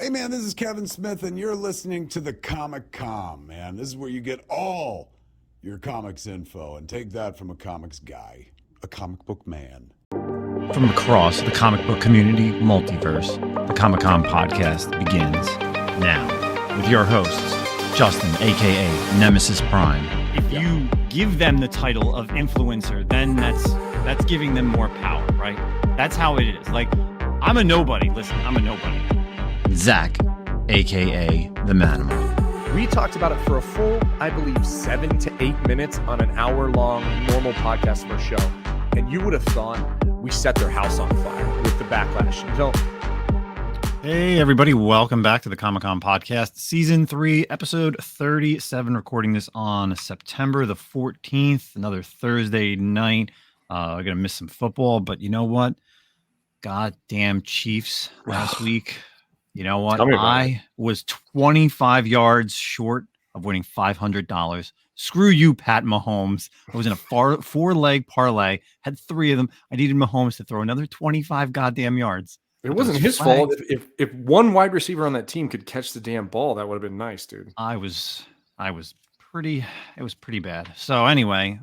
Hey man, this is Kevin Smith, and you're listening to the Comic-Con, man. This is where you get all your comics info, and take that from a comics guy, a comic book man. From across the comic book community multiverse, the Comic-Con podcast begins now with your hosts, Justin, aka Nemesis Prime. If you give them the title of influencer, then that's giving them more power, right? That's how it is. Like, I'm a nobody. Listen, I'm a nobody. Zack, aka the Manimal. We talked about it for a full, I believe, 7 to 8 minutes on an hour-long normal podcast for a show. And you would have thought we set their house on fire with the backlash. Hey, everybody. Welcome back to the Comic-Con podcast, season 3, episode 37. Recording this on September the 14th, another Thursday night. I'm going to miss some football, but you know what? Goddamn Chiefs last week. You know what? I was 25 yards short of winning $500. Screw you, Pat Mahomes. I was in a four-leg parlay, had 3 of them. I needed Mahomes to throw another 25 goddamn yards. It wasn't his fault. If one wide receiver on that team could catch the damn ball, that would have been nice, dude. It was pretty bad. So anyway,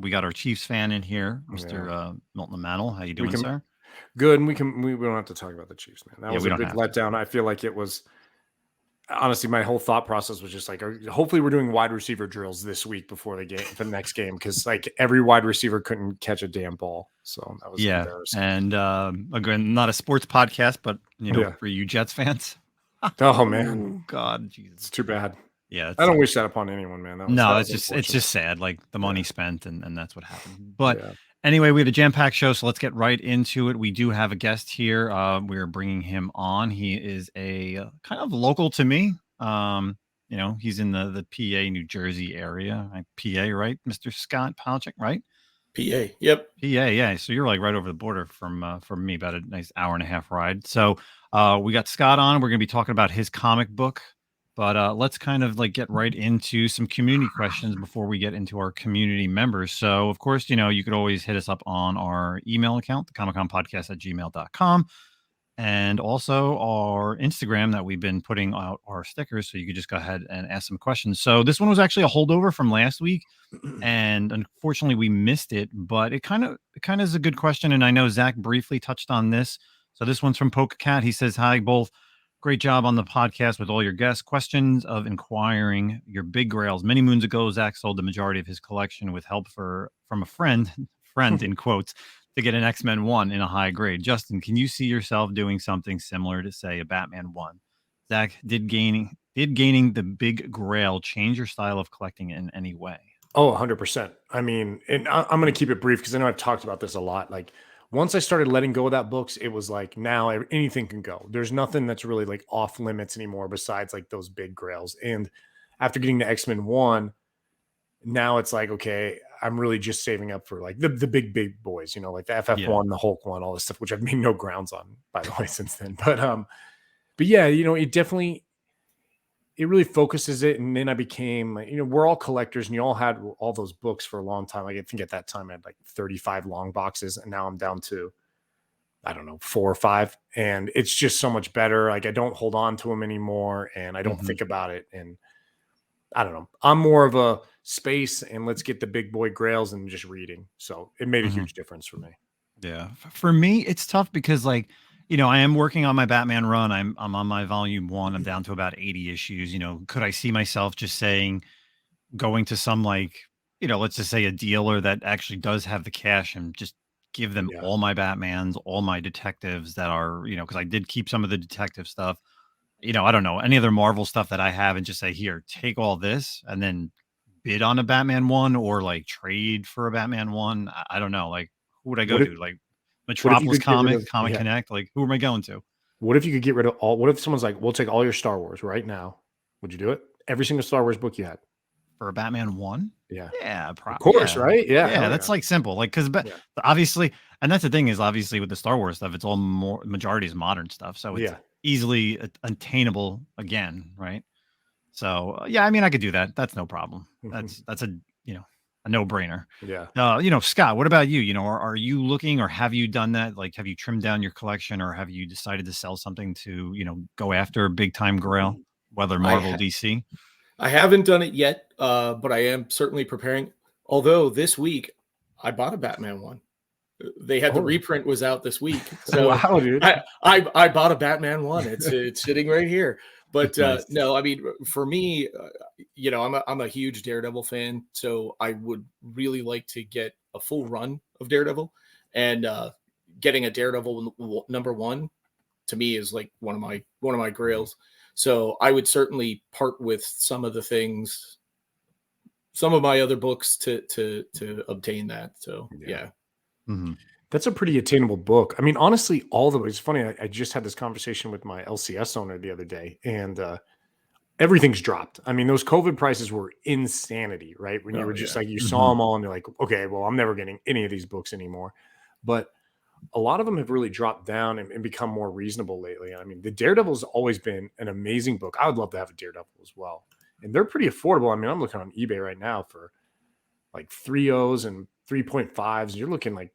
we got our Chiefs fan in here, Mr. Milton Mantle. How you doing, sir? Good, and we don't have to talk about the Chiefs, man. That was a big letdown. I feel like it was, honestly, my whole thought process was just like, hopefully we're doing wide receiver drills this week before the next game, because like every wide receiver couldn't catch a damn ball. So that was embarrassing. And again, not a sports podcast, but for you Jets fans. Oh man, oh, God, Jesus, it's too bad. Yeah, I don't wish that upon anyone, man. It's just sad, like the money spent, and that's what happened. But anyway, we had a jam-packed show, so let's get right into it. We do have a guest here. We're bringing him on. He is a kind of local to me. He's in the PA, New Jersey area. PA, right, Mr. Scott Palochik, right? PA, yep. PA, yeah. So you're like right over the border from me, about a nice hour and a half ride. So we got Scott on. We're going to be talking about his comic book. But let's kind of like get right into some community questions before we get into our community members. So, of course, you could always hit us up on our email account, the comicconpodcast@gmail.com, and also our Instagram that we've been putting out our stickers. So you could just go ahead and ask some questions. So this one was actually a holdover from last week, and unfortunately we missed it. But it kind of is a good question, and I know Zach briefly touched on this. So this one's from Poke Cat. He says, "Hi, both. Great job on the podcast with all your guests. Questions of inquiring your big grails. Many moons ago, Zach sold the majority of his collection with help from a friend in quotes, to get an X-Men 1 in a high grade. Justin, can you see yourself doing something similar to, say, a Batman 1? Zach, did gaining the big grail change your style of collecting in any way?" Oh, 100%. I mean, and I'm going to keep it brief because I know I've talked about this a lot. Like, once I started letting go of that books, it was like, now anything can go. There's nothing that's really like off limits anymore besides like those big grails. And after getting to X-Men 1, now it's like, okay, I'm really just saving up for like the big boys, like the FF1, the Hulk one, all this stuff, which I've made no grounds on, by the way, since then. But yeah, it really focuses it. And then I became, we're all collectors, and you all had all those books for a long time. Like, I think at that time I had like 35 long boxes, and now I'm down to, I don't know, 4 or 5. And it's just so much better. Like, I don't hold on to them anymore, and I don't think about it. And I don't know, I'm more of a space and let's get the big boy grails and just reading. So it made a huge difference for me. Yeah. For me, it's tough because like, I am working on my Batman run. I'm on my volume 1. I'm down to about 80 issues. Could I see myself just going to some let's just say a dealer that actually does have the cash and just give them all my Batmans, all my detectives that are, because I did keep some of the detective stuff. I don't know, any other Marvel stuff that I have, and just say, here, take all this, and then bid on a Batman 1 or like trade for a Batman 1. I don't know. Like, who would I go to? Like, Metropolis Comic Connect, like, who am I going to? What if you could get rid of what if someone's like, we'll take all your Star Wars right now? Would you do it? Every single Star Wars book you had? For a Batman 1? Yeah, probably. Of course, right? Yeah, that's like simple. Like, because obviously, and that's the thing is, obviously with the Star Wars stuff, it's all majority is modern stuff. So it's easily attainable again, right? So, I mean, I could do that. That's no problem. That's a, a no-brainer. Yeah. Scott, what about you? Are you looking, or have you done that? Like, have you trimmed down your collection, or have you decided to sell something to, go after a big time grail, whether Marvel, DC? I haven't done it yet, but I am certainly preparing. Although this week I bought a Batman one. They had the reprint was out this week. So wow, dude. I bought a Batman one. It's sitting right here. But Nice. no, I mean, for me, I'm a huge Daredevil fan, so I would really like to get a full run of Daredevil, and getting a Daredevil #1 to me is like one of my grails. So I would certainly part with some of the things, some of my other books to obtain that. So yeah. Mm-hmm. That's a pretty attainable book. I mean, honestly, all the way. It's funny. I just had this conversation with my LCS owner the other day, and everything's dropped. I mean, those COVID prices were insanity, right? When you were just like, you saw them all and you're like, okay, well, I'm never getting any of these books anymore. But a lot of them have really dropped down and become more reasonable lately. I mean, the Daredevil's always been an amazing book. I would love to have a Daredevil as well. And they're pretty affordable. I mean, I'm looking on eBay right now for like 3.0s and 3.5s. You're looking like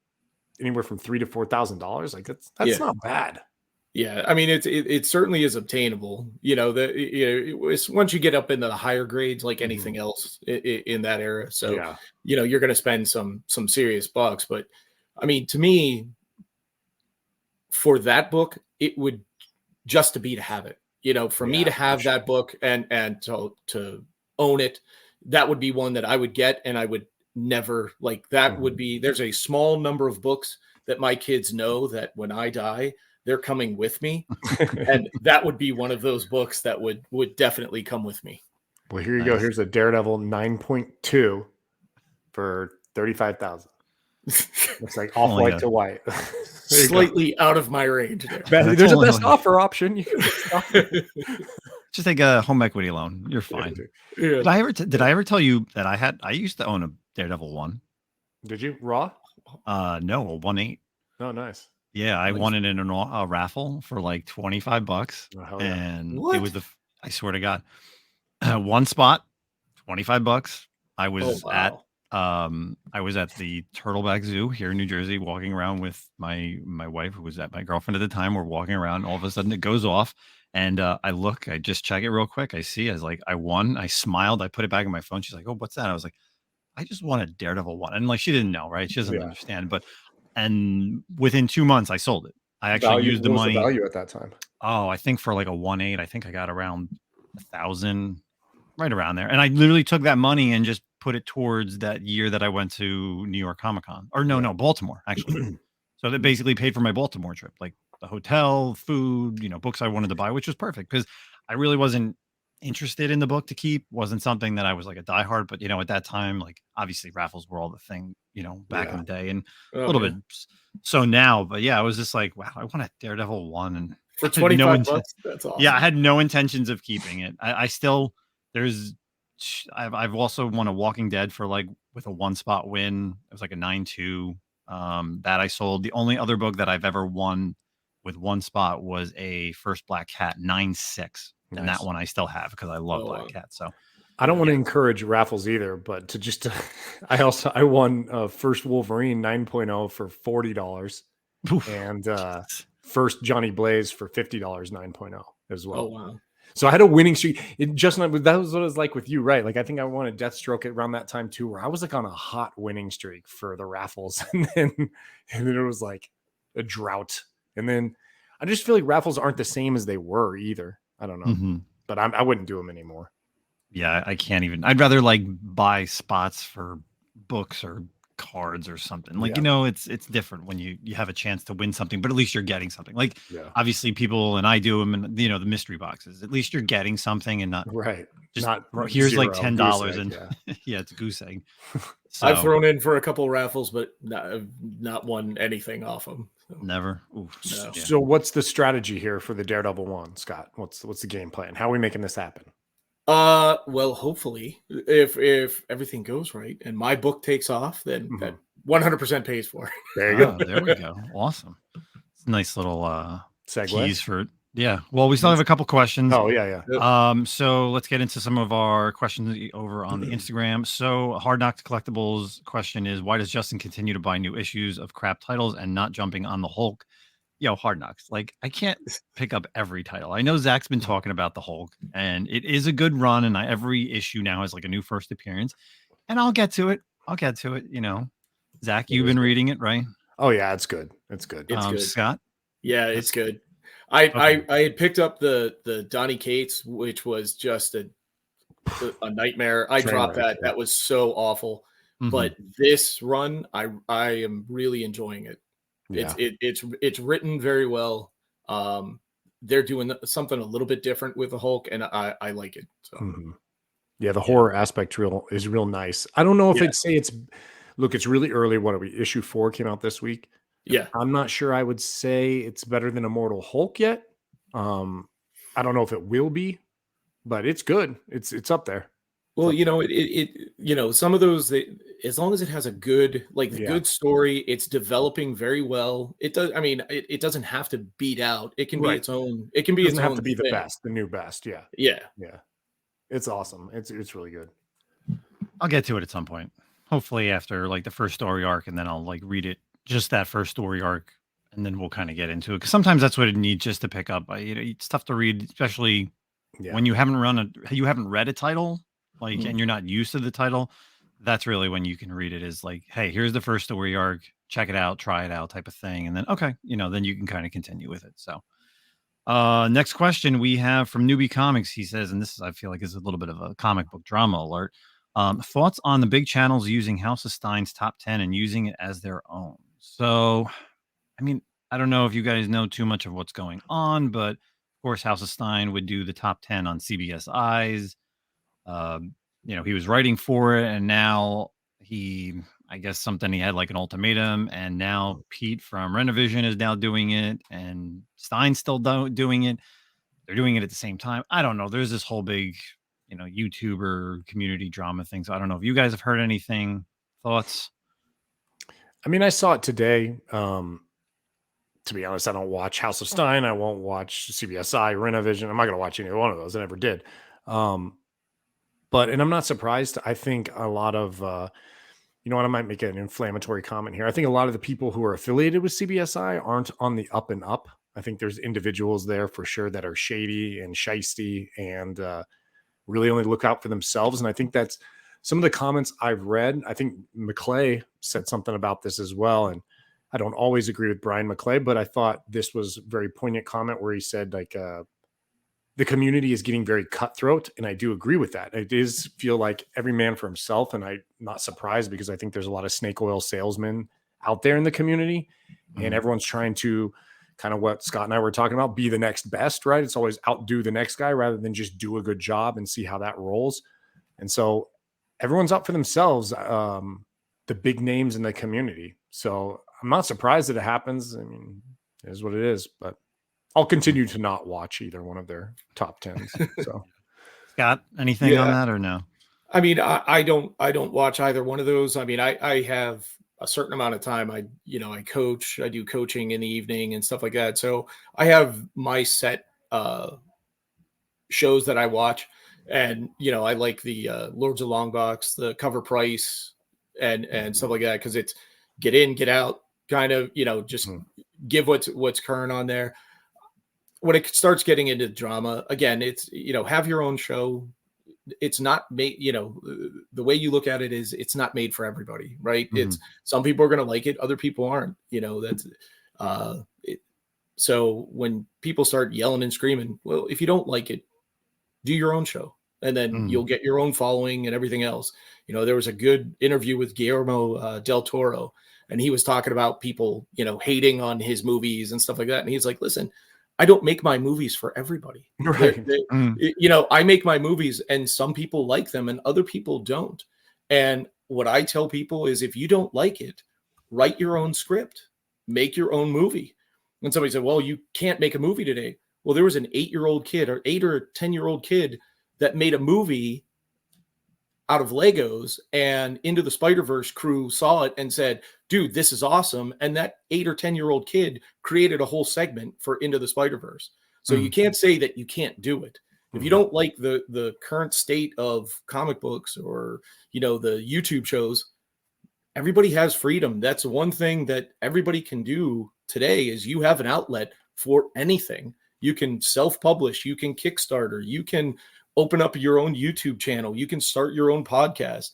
anywhere from $3,000 to $4,000. Like that's not bad. Yeah, I mean, it certainly is obtainable. It's once you get up into the higher grades, like anything else in that era. So you're going to spend some serious bucks. But I mean, to me, for that book, it would just to have it. For me to have that book and to own it, that would be one that I would get, and I would never like that would be. There's a small number of books that my kids know that when I die, they're coming with me, and that would be one of those books that would definitely come with me. Well, here you go. Here's a Daredevil 9.2 for $35,000. Looks like off white to white. Slightly out of my range. There's a best offer option. You can just take a home equity loan. You're fine. Yeah. Did I ever tell you that I used to own a Daredevil 1? Did you raw? No, a 1/8. Oh, nice. Yeah, I won it in a raffle for like $25, and it was I swear to God, one spot, $25. I was at the Turtleback Zoo here in New Jersey, walking around with my wife, who was my girlfriend at the time. We're walking around. All of a sudden, it goes off, and I just check it real quick. I was like, I won. I smiled. I put it back in my phone. She's like, "Oh, what's that?" I was like, "I just won a Daredevil 1," and like she didn't know, right? She doesn't understand, but. And within 2 months, I sold it. I actually used the money. What was the value at that time? Oh, I think for like a 1/8, I think I got around 1,000, right around there. And I literally took that money and just put it towards that year that I went to New York Comic Con, or no, Baltimore actually. So that basically paid for my Baltimore trip, like the hotel, food, books I wanted to buy, which was perfect because I really wasn't interested in the book to keep. Wasn't something that I was like a diehard, but at that time, like obviously raffles were all the thing, back in the day, and a little bit so now. But I was just like, wow, I want a Daredevil 1, and for $25, that's awesome. Yeah, I had no intentions of keeping it. I still I've also won a Walking Dead for like with a 1-spot win. It was like a 9.2 that I sold. The only other book that I've ever won with 1 spot was a First Black Cat 9.6. And that one I still have because I love Black Cat. So I don't want to encourage raffles either, but I won First Wolverine 9.0 for $40 and First Johnny Blaze for $50 9.0 as well. Oh wow! So I had a winning streak. That was what it was like with you, right? Like I think I won a Deathstroke around that time too, where I was like on a hot winning streak for the raffles, and then it was like a drought, and then I just feel like raffles aren't the same as they were either. I don't know, but I wouldn't do them anymore. Yeah, I can't even. I'd rather like buy spots for books or cards or something. Like it's different when you have a chance to win something, but at least you're getting something. Like obviously people, and I do them, and the mystery boxes. At least you're getting something and not just not here's zero, like $10 egg, and it's a goose egg. So, I've thrown in for a couple raffles, but not won anything off them. So. Never. Ooh, no. So what's the strategy here for the Daredevil 1, Scott? What's the game plan? How are we making this happen? Well, hopefully, if everything goes right and my book takes off, then that 100% pays for it. There you go. There we go. Awesome. It's a nice little segue. Keys for Yeah. Well, we still have a couple questions. Oh, yeah. So let's get into some of our questions over on the Instagram. So Hard Knocks Collectibles question is, why does Justin continue to buy new issues of crap titles and not jumping on the Hulk? Hard Knocks. Like, I can't pick up every title. I know Zach's been talking about the Hulk, and it is a good run, and every issue now has like a new first appearance, and I'll get to it. Zach, you've been reading it, right? Oh yeah, it's good. It's good. It's good. Scott? Yeah, it's good. I had picked up the Donny Cates, which was just a nightmare. I dropped that. That was so awful. Mm-hmm. But this run, I am really enjoying it. Yeah. It's written very well. They're doing something a little bit different with the Hulk, and I like it. So yeah, the horror aspect is real nice. I don't know if I'd say it's really early. What are we? Issue 4 came out this week. Yeah. I'm not sure I would say it's better than Immortal Hulk yet. I don't know if it will be, but it's good. It's up there. Well, some of those, as long as it has a good, good story, it's developing very well. It does. I mean, it doesn't have to beat out. It can be its own. It can be. It doesn't have to be the best, the new best. Yeah. Yeah. Yeah. It's awesome. It's really good. I'll get to it at some point. Hopefully after like the first story arc, and then I'll like read it, just that first story arc, and then we'll kind of get into it. Because sometimes that's what it needs just to pick up. It's tough to read, especially when you haven't read a title. And you're not used to the title. That's really when you can read it, is like, hey, here's the first story arc, check it out, try it out type of thing. And then, then you can kind of continue with it. So next question we have from Newbie Comics. He says, and this is, I feel like is a little bit of a comic book drama alert. Thoughts on the big channels using House of Stein's top 10 and using it as their own. So, I mean, I don't know if you guys know too much of what's going on, but of course, House of Stein would do the top 10 on CBS Eyes. He was writing for it, and now he had like an ultimatum, and now Pete from Renovision is now doing it, and Stein's still doing it. They're doing it at the same time. I don't know. There's this whole big, YouTuber community drama thing. So I don't know if you guys have heard anything. Thoughts? I mean, I saw it today. To be honest, I don't watch House of Stein. I won't watch CBSI, Renovision. I'm not going to watch any one of those. I never did. And I'm not surprised. I think a lot of, I might make an inflammatory comment here. I think a lot of the people who are affiliated with CBSI aren't on the up and up. I think there's individuals there for sure that are shady and shisty and really only look out for themselves. And I think that's some of the comments I've read. I think McClay said something about this as well. And I don't always agree with Brian McClay, but I thought this was a very poignant comment where he said, the community is getting very cutthroat, and I do agree with that. It does feel like every man for himself, and I'm not surprised because I think there's a lot of snake oil salesmen out there in the community, and everyone's trying to kind of what Scott and I were talking about, be the next best, right? It's always outdo the next guy rather than just do a good job and see how that rolls. And so everyone's out for themselves, the big names in the community. So I'm not surprised that it happens. I mean, it is what it is, but I'll continue to not watch either one of their top 10s. So, Scott, anything on that or no? I mean, I don't watch either one of those. I mean, I have a certain amount of time. I coach, I do coaching in the evening and stuff like that. So I have my set shows that I watch, and I like the Lords of Longbox, the Cover Price, and stuff like that, because it's get in, get out, kind of just give what's current on there. When it starts getting into drama, again, it's, have your own show. It's not made, the way you look at it is it's not made for everybody, right? It's some people are going to like it. Other people aren't, that's so when people start yelling and screaming, well, if you don't like it, do your own show, and then you'll get your own following and everything else. There was a good interview with Guillermo del Toro, and he was talking about people, hating on his movies and stuff like that. And he's like, listen, I don't make my movies for everybody. Right. I make my movies, and some people like them and other people don't. And what I tell people is, if you don't like it, write your own script, make your own movie. When somebody said, well, you can't make a movie today. Well, there was an 8-year-old kid or 8 or 10-year-old kid that made a movie out of Legos, and Into the Spider-Verse crew saw it and said, dude, this is awesome. And that 8 or 10-year-old kid created a whole segment for Into the Spider-Verse. So you can't say that you can't do it. If you don't like the current state of comic books or, you know, the YouTube shows, everybody has freedom. That's one thing that everybody can do today is you have an outlet for anything. You can self-publish, you can Kickstarter, you can open up your own YouTube channel, you can start your own podcast.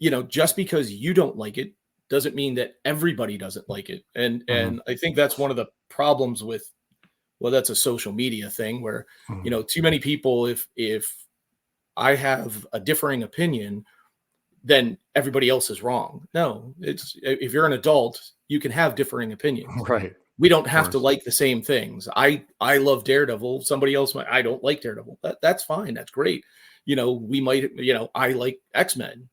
You know, just because you don't like it doesn't mean that everybody doesn't like it. And I think that's one of the problems with, well, that's a social media thing where, you know, too many people, if I have a differing opinion, then everybody else is wrong. No, it's, if you're an adult, you can have differing opinions. Right. We don't have to like the same things. I love Daredevil. Somebody else might, I don't like Daredevil. That's fine. That's great. You know, we might, you know, I like X-Men.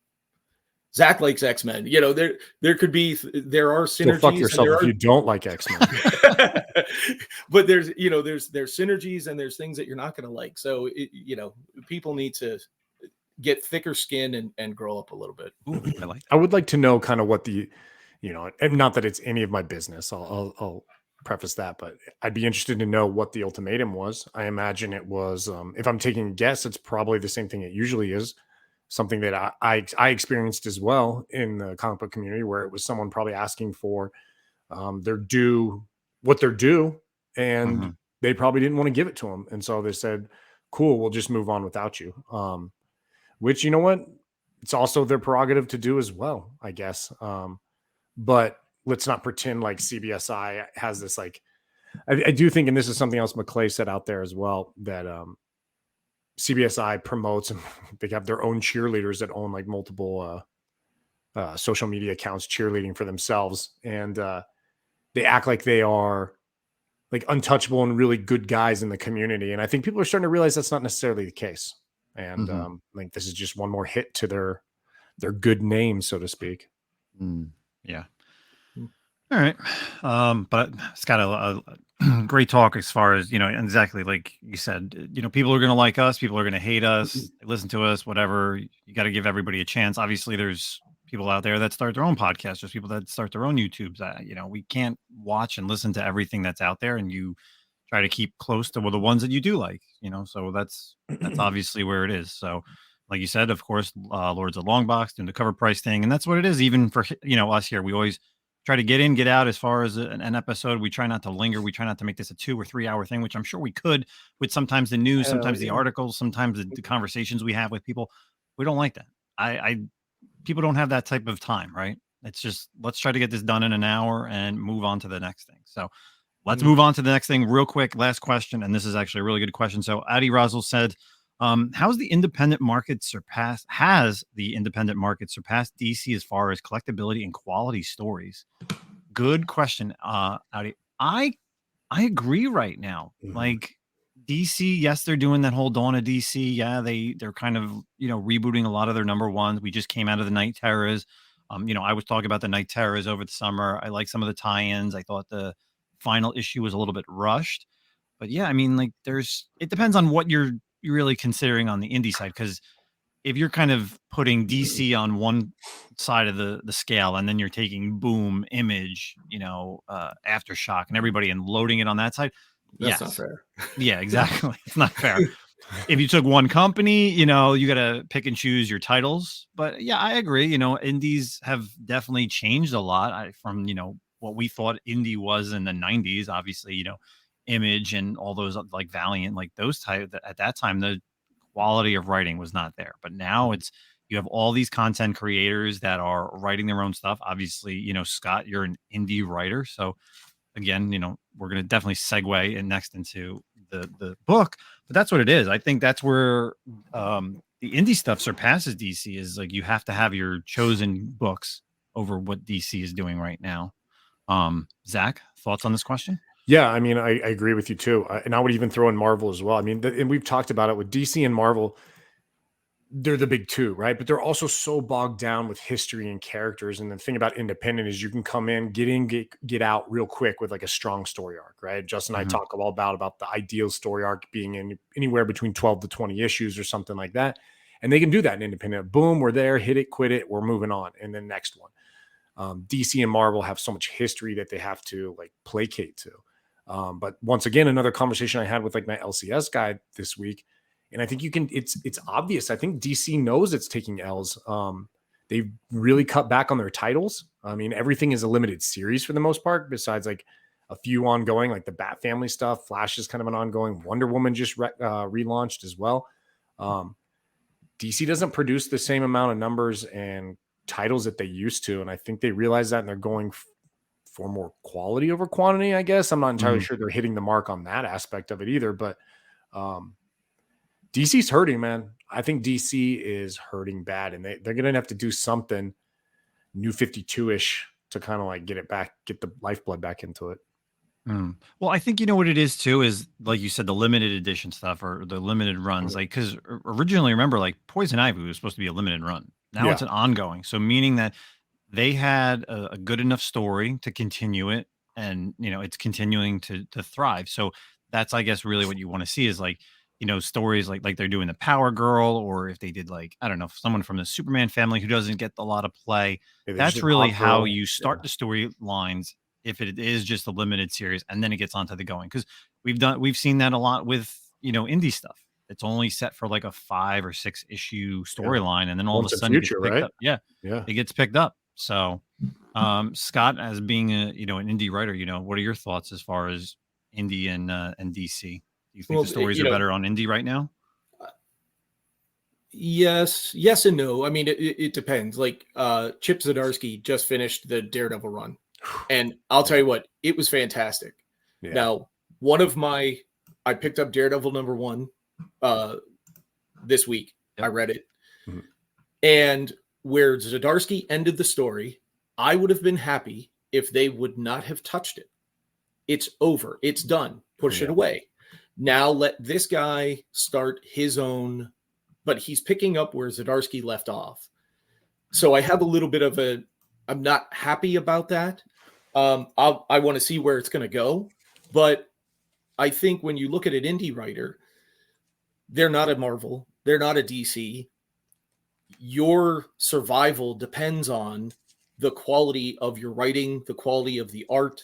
Zach likes X-Men. You know, there are synergies. So fuck yourself if you don't like X-Men. But there's synergies and there's things that you're not going to like. So, you know, people need to get thicker skin and grow up a little bit. Ooh, I would like to know kind of what the, you know, and not that it's any of my business. I'll preface that, but I'd be interested to know what the ultimatum was. I imagine it was, if I'm taking a guess, it's probably the same thing it usually is. Something that I experienced as well in the comic book community, where it was someone probably asking for their due, what they're due, and they probably didn't want to give it to them, and so they said, "Cool, we'll just move on without you." Which, you know what, it's also their prerogative to do as well, I guess. But let's not pretend like CBSI has this like. I do think, and this is something else McClay said out there as well, that CBSI promotes, and they have their own cheerleaders that own like multiple social media accounts cheerleading for themselves. And they act like they are like untouchable and really good guys in the community. And I think people are starting to realize that's not necessarily the case. And I think this is just one more hit to their good name, so to speak. Yeah. All right. But Scott, a great talk as far as, you know, exactly like you said, you know, people are going to like us, people are going to hate us, listen to us, whatever. You got to give everybody a chance. Obviously, there's people out there that start their own podcasts, there's people that start their own YouTubes. You know, we can't watch and listen to everything that's out there, and you try to keep close to the ones that you do like, you know, so that's obviously where it is. So like you said, of course, Lords of Longbox doing the cover price thing, and that's what it is. Even for, you know, us here, we always try to get in, get out as far as an episode. We try not to linger. We try not to make this a 2 or 3 hour thing, which I'm sure we could with sometimes the news, sometimes the articles, sometimes the conversations we have with people. We don't like that. People don't have that type of time, right? It's just, let's try to get this done in an hour and move on to the next thing. So let's move on to the next thing real quick. Last question. And this is actually a really good question. So Adi Razzle said, has the independent market surpassed DC as far as collectability and quality stories? Good question. Adi. I agree right now. Like DC, yes, they're doing that whole Dawn of DC. Yeah, they're kind of, you know, rebooting a lot of their number ones. We just came out of the Night Terrors. You know, I was talking about the Night Terrors over the summer. I like some of the tie-ins. I thought the final issue was a little bit rushed. But yeah, I mean, like it depends on what you're really considering on the indie side, because if you're kind of putting DC on one side of the scale and then you're taking Boom, Image, you know, Aftershock and everybody and loading it on that side, that's not fair. Yeah, exactly. It's not fair. If you took one company, you know, you got to pick and choose your titles. But yeah, I agree. You know, indies have definitely changed a lot from, you know, what we thought indie was in the 90s. Obviously, you know, Image and all those like Valiant, like those type, at that time, the quality of writing was not there. But now you have all these content creators that are writing their own stuff. Obviously, you know, Scott, you're an indie writer. So again, you know, we're going to definitely segue next into the book, but that's what it is. I think that's where the indie stuff surpasses DC, is like you have to have your chosen books over what DC is doing right now. Zach, thoughts on this question? Yeah, I mean, I agree with you too. And I would even throw in Marvel as well. I mean, and we've talked about it with DC and Marvel. They're the big two, right? But they're also so bogged down with history and characters. And the thing about independent is you can come in, get out real quick with like a strong story arc, right? Justin and I talk all about the ideal story arc being in anywhere between 12 to 20 issues or something like that. And they can do that in independent. Boom, we're there, hit it, quit it, we're moving on. And then next one. DC and Marvel have so much history that they have to like placate to. But once again, another conversation I had with like my LCS guy this week, and I think it's obvious. I think DC knows it's taking L's. They've really cut back on their titles. I mean, everything is a limited series for the most part, besides like a few ongoing, like the Bat Family stuff. Flash is kind of an ongoing. Wonder Woman just relaunched as well. DC doesn't produce the same amount of numbers and titles that they used to, and I think they realize that, and they're going for more quality over quantity, I guess. I'm not entirely sure they're hitting the mark on that aspect of it either, but DC's hurting, man. I think DC is hurting bad, and they're going to have to do something New 52-ish to kind of like get the lifeblood back into it. Well, I think you know what it is too, is like you said, the limited edition stuff or the limited runs. Like, because originally, remember, like Poison Ivy was supposed to be a limited run. Now it's an ongoing. So meaning that they had a good enough story to continue it, and it's continuing to thrive. So that's, I guess, really what you want to see is like, stories like they're doing the Power Girl, or if they did like, I don't know, someone from the Superman family who doesn't get a lot of play. That's really how you start the storylines. If it is just a limited series, and then it gets onto the going, because we've seen that a lot with indie stuff. It's only set for like a 5 or 6 issue storyline, and then all of a sudden it gets picked up. So, Scott, as being an indie writer, what are your thoughts as far as indie and DC? Do you think the stories are better on indie right now? Yes and no. I mean, it depends. Like Chip Zdarsky just finished the Daredevil run. And I'll tell you what, it was fantastic. Yeah. Now, I picked up Daredevil #1 this week. Yep. I read it. Mm-hmm. And where Zdarsky ended the story, I would have been happy if they would not have touched it. It's over. It's done. Push it away. Now let this guy start his own, but he's picking up where Zdarsky left off. So I have a little bit of I'm not happy about that. I want to see where it's going to go, but I think when you look at an indie writer, they're not a Marvel, they're not a DC. Your survival depends on the quality of your writing, the quality of the art,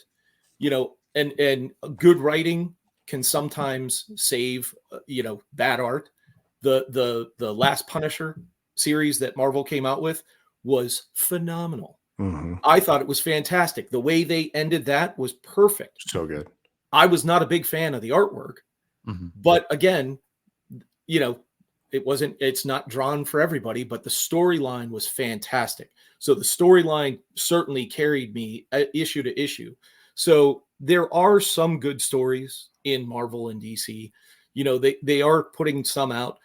and good writing can sometimes save, bad art. The last Punisher series that Marvel came out with was phenomenal. Mm-hmm. I thought it was fantastic. The way they ended that was perfect. So good. I was not a big fan of the artwork, but again, it's not drawn for everybody, but the storyline was fantastic. So the storyline certainly carried me issue to issue. So there are some good stories in Marvel and DC. They are putting some out,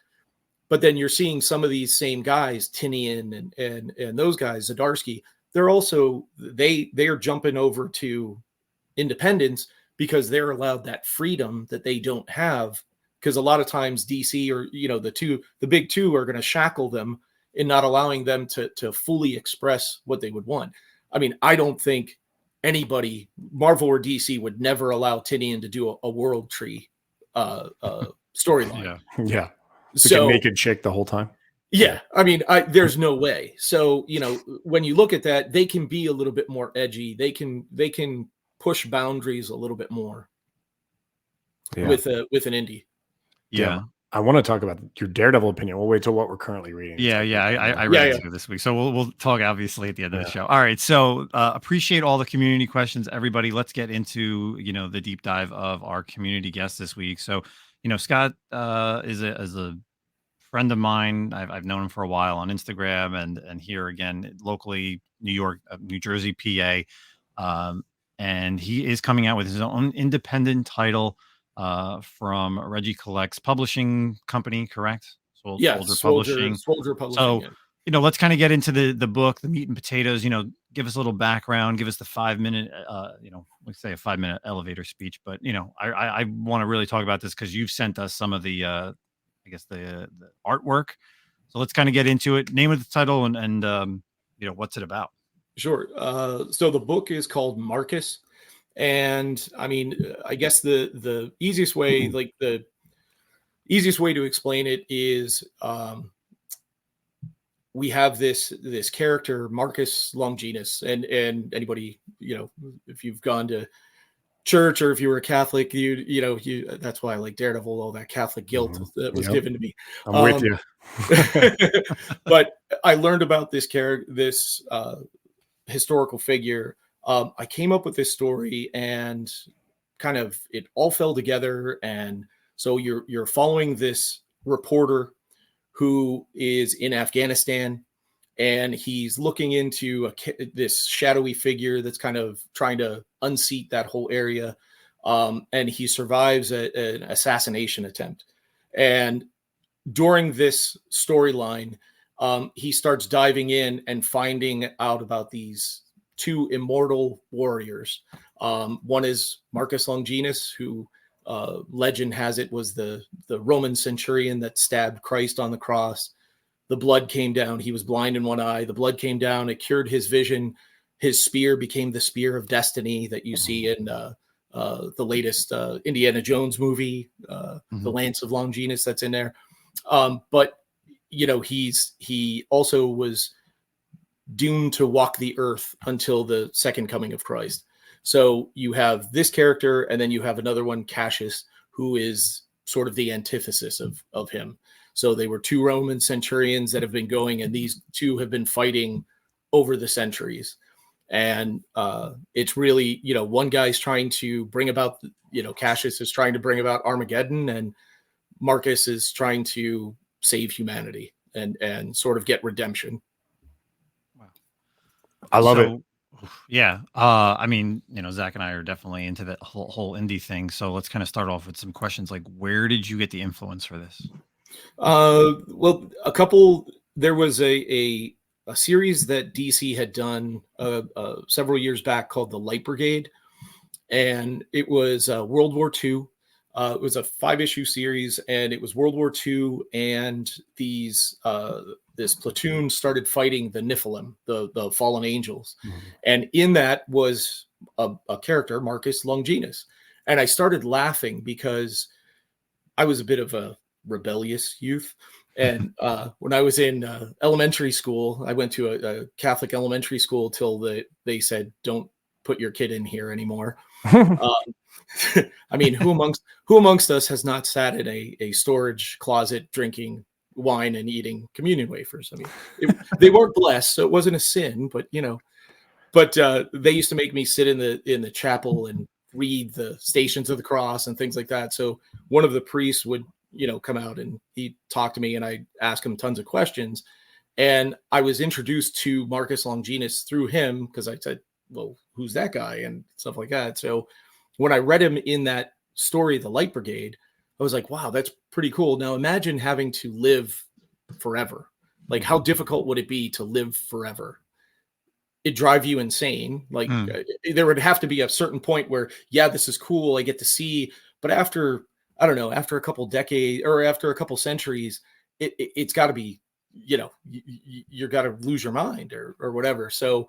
but then you're seeing some of these same guys, Tinian and those guys, Zdarsky. They're also they are jumping over to independence because they're allowed that freedom that they don't have, because a lot of times DC or the big two are going to shackle them in not allowing them to fully express what they would want. I mean, I don't think anybody, Marvel or DC, would never allow Tinian to do a World Tree storyline. Yeah. So naked chick the whole time. Yeah, I mean, there's no way. So, when you look at that, they can be a little bit more edgy. They can push boundaries a little bit more with an indie. Yeah. I want to talk about your Daredevil opinion. We'll wait till what we're currently reading. I read it this week. So we'll talk obviously at the end of the show. All right. So appreciate all the community questions, everybody. Let's get into, the deep dive of our community guest this week. So, Scott is a friend of mine. I've known him for a while on Instagram and here again locally, New York, New Jersey, PA, and he is coming out with his own independent title from Reggie Collects Publishing Company, correct? Swoldier Publishing. So let's kind of get into the book, the meat and potatoes. Give us a little background, give us the 5-minute, let's say a 5-minute elevator speech. But I want to really talk about this because you've sent us some of the the artwork. So let's kind of get into it. Name of the title and what's it about? Sure. So the book is called Marcus. And I mean, I guess the easiest way, the easiest way to explain it is we have this character, Marcus Longinus, and anybody, if you've gone to church, or if you were a Catholic, that's why I like Daredevil, all that Catholic guilt that was given to me. I'm with you. But I learned about this character, this historical figure. I came up with this story, and kind of it all fell together. And so you're following this reporter who is in Afghanistan, and he's looking into this shadowy figure that's kind of trying to unseat that whole area. And he survives an assassination attempt. And during this storyline, he starts diving in and finding out about these two immortal warriors. One is Marcus Longinus, who legend has it was the Roman centurion that stabbed Christ on the cross. The blood came down. He was blind in one eye. The blood came down. It cured his vision. His spear became the spear of destiny that you see in the latest Indiana Jones movie, The Lance of Longinus, that's in there. But he also was doomed to walk the earth until the second coming of Christ. So you have this character, and then you have another one, Cassius, who is sort of the antithesis of him. So they were two Roman centurions that have been going, and these two have been fighting over the centuries. And it's really, one guy's trying to bring about, Cassius is trying to bring about Armageddon, and Marcus is trying to save humanity and sort of get redemption. Wow. I love it. Yeah. I mean, Zach and I are definitely into that whole indie thing. So let's kind of start off with some questions. Like, where did you get the influence for this? Well, there was a series that DC had done several years back called The Light Brigade. And it was World War II. It was a 5-issue series, and it was World War II, and this platoon started fighting the Nephilim, the fallen angels. And in that was a character, Marcus Longinus. And I started laughing because I was a bit of a rebellious youth. And when I was in elementary school, I went to a Catholic elementary school till they said, don't put your kid in here anymore. I mean, who amongst us has not sat in a storage closet drinking wine and eating communion wafers? I mean, they weren't blessed, so it wasn't a sin, but they used to make me sit in the chapel and read the Stations of the Cross and things like that. So one of the priests would, come out and he'd talk to me, and I'd ask him tons of questions. And I was introduced to Marcus Longinus through him because I said, well, who's that guy? And stuff like that. So when I read him in that story, The Light Brigade, I was like, wow, that's pretty cool. Now imagine having to live forever. Like, how difficult would it be to live forever? It'd drive you insane. Like there would have to be a certain point where, yeah, this is cool, I get to see, but after a couple decades or after a couple centuries, it's got to be, you're got to lose your mind or whatever. So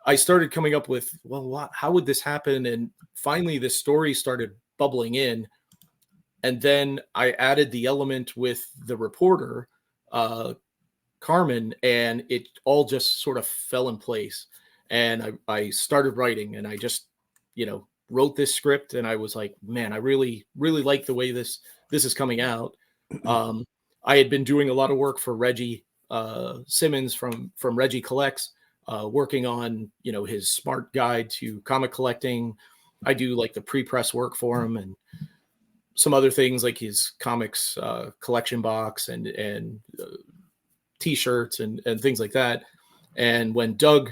I started coming up with, well, how would this happen? And finally, this story started bubbling in. And then I added the element with the reporter, Carmen, and it all just sort of fell in place. And I started writing, and I just, wrote this script, and I was like, man, I really, really like the way this is coming out. I had been doing a lot of work for Reggie Simmons from Reggie Collects, working on, his smart guide to comic collecting. I do like the pre-press work for him and some other things like his comics collection box and t-shirts and things like that. And when Doug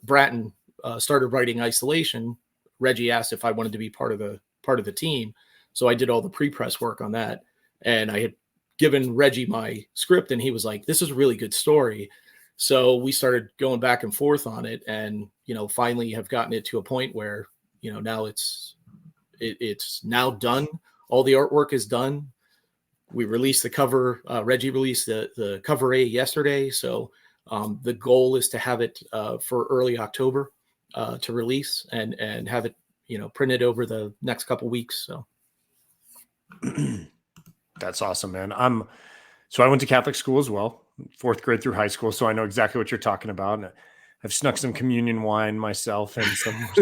Bratton started writing Isolation, Reggie asked if I wanted to be part of the team. So I did all the pre-press work on that. And I had given Reggie my script, and he was like, this is a really good story. So we started going back and forth on it, and, finally have gotten it to a point where, now it's now done. All the artwork is done. We released the cover. Reggie released the cover A yesterday. So the goal is to have it for early October to release and have it, printed over the next couple weeks. So that's awesome, man. So I went to Catholic school as well, 4th grade through high school. So I know exactly what you're talking about. And I've snuck some communion wine myself and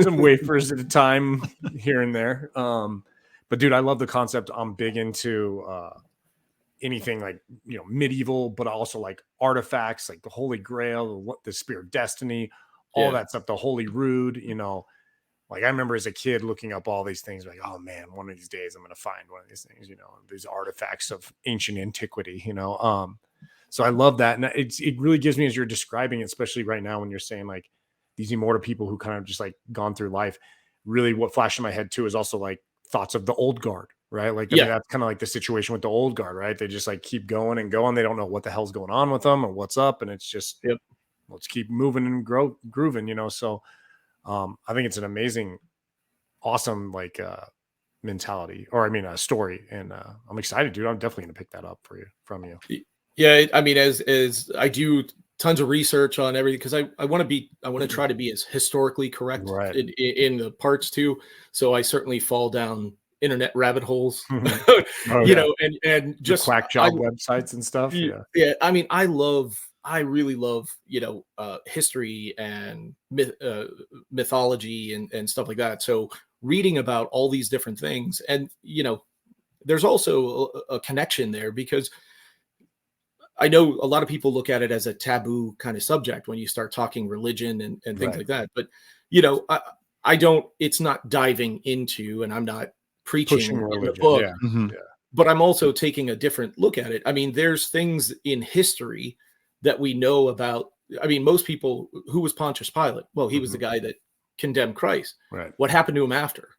some wafers at a time here and there. But dude, I love the concept. I'm big into anything like, you know, medieval, but also like artifacts, like the Holy Grail, the Spear of Destiny, all that stuff, the Holy Rood, you know. Like I remember as a kid looking up all these things, like, oh man, one of these days I'm going to find one of these things, you know, these artifacts of ancient antiquity, you know. So I love that. And it really gives me, as you're describing it, especially right now when you're saying like these immortal people who kind of just like gone through life, really what flashed in my head too is also like thoughts of the old guard, right? Like, I mean, that's kind of like the situation with the old guard, right? They just like keep going and going. They don't know what the hell's going on with them or what's up. And it's just, let's keep moving and grooving, you know? So I think it's an amazing, awesome, like mentality, or I mean, a story. And I'm excited, dude. I'm definitely going to pick that up from you. Yeah. I mean, as I do tons of research on everything, because I want to try to be as historically correct in the parts too. So I certainly fall down internet rabbit holes, you know, and just quack job websites and stuff. Yeah. I mean, I really love, you know, history and mythology and stuff like that. So reading about all these different things, and, you know, there's also a connection there, because I know a lot of people look at it as a taboo kind of subject when you start talking religion and things like that. But, you know, I don't, it's not diving into, and I'm not preaching in the book, but I'm also taking a different look at it. I mean, there's things in history that we know about. I mean, most people, who was Pontius Pilate? Well, he was the guy that condemned Christ. Right. What happened to him after?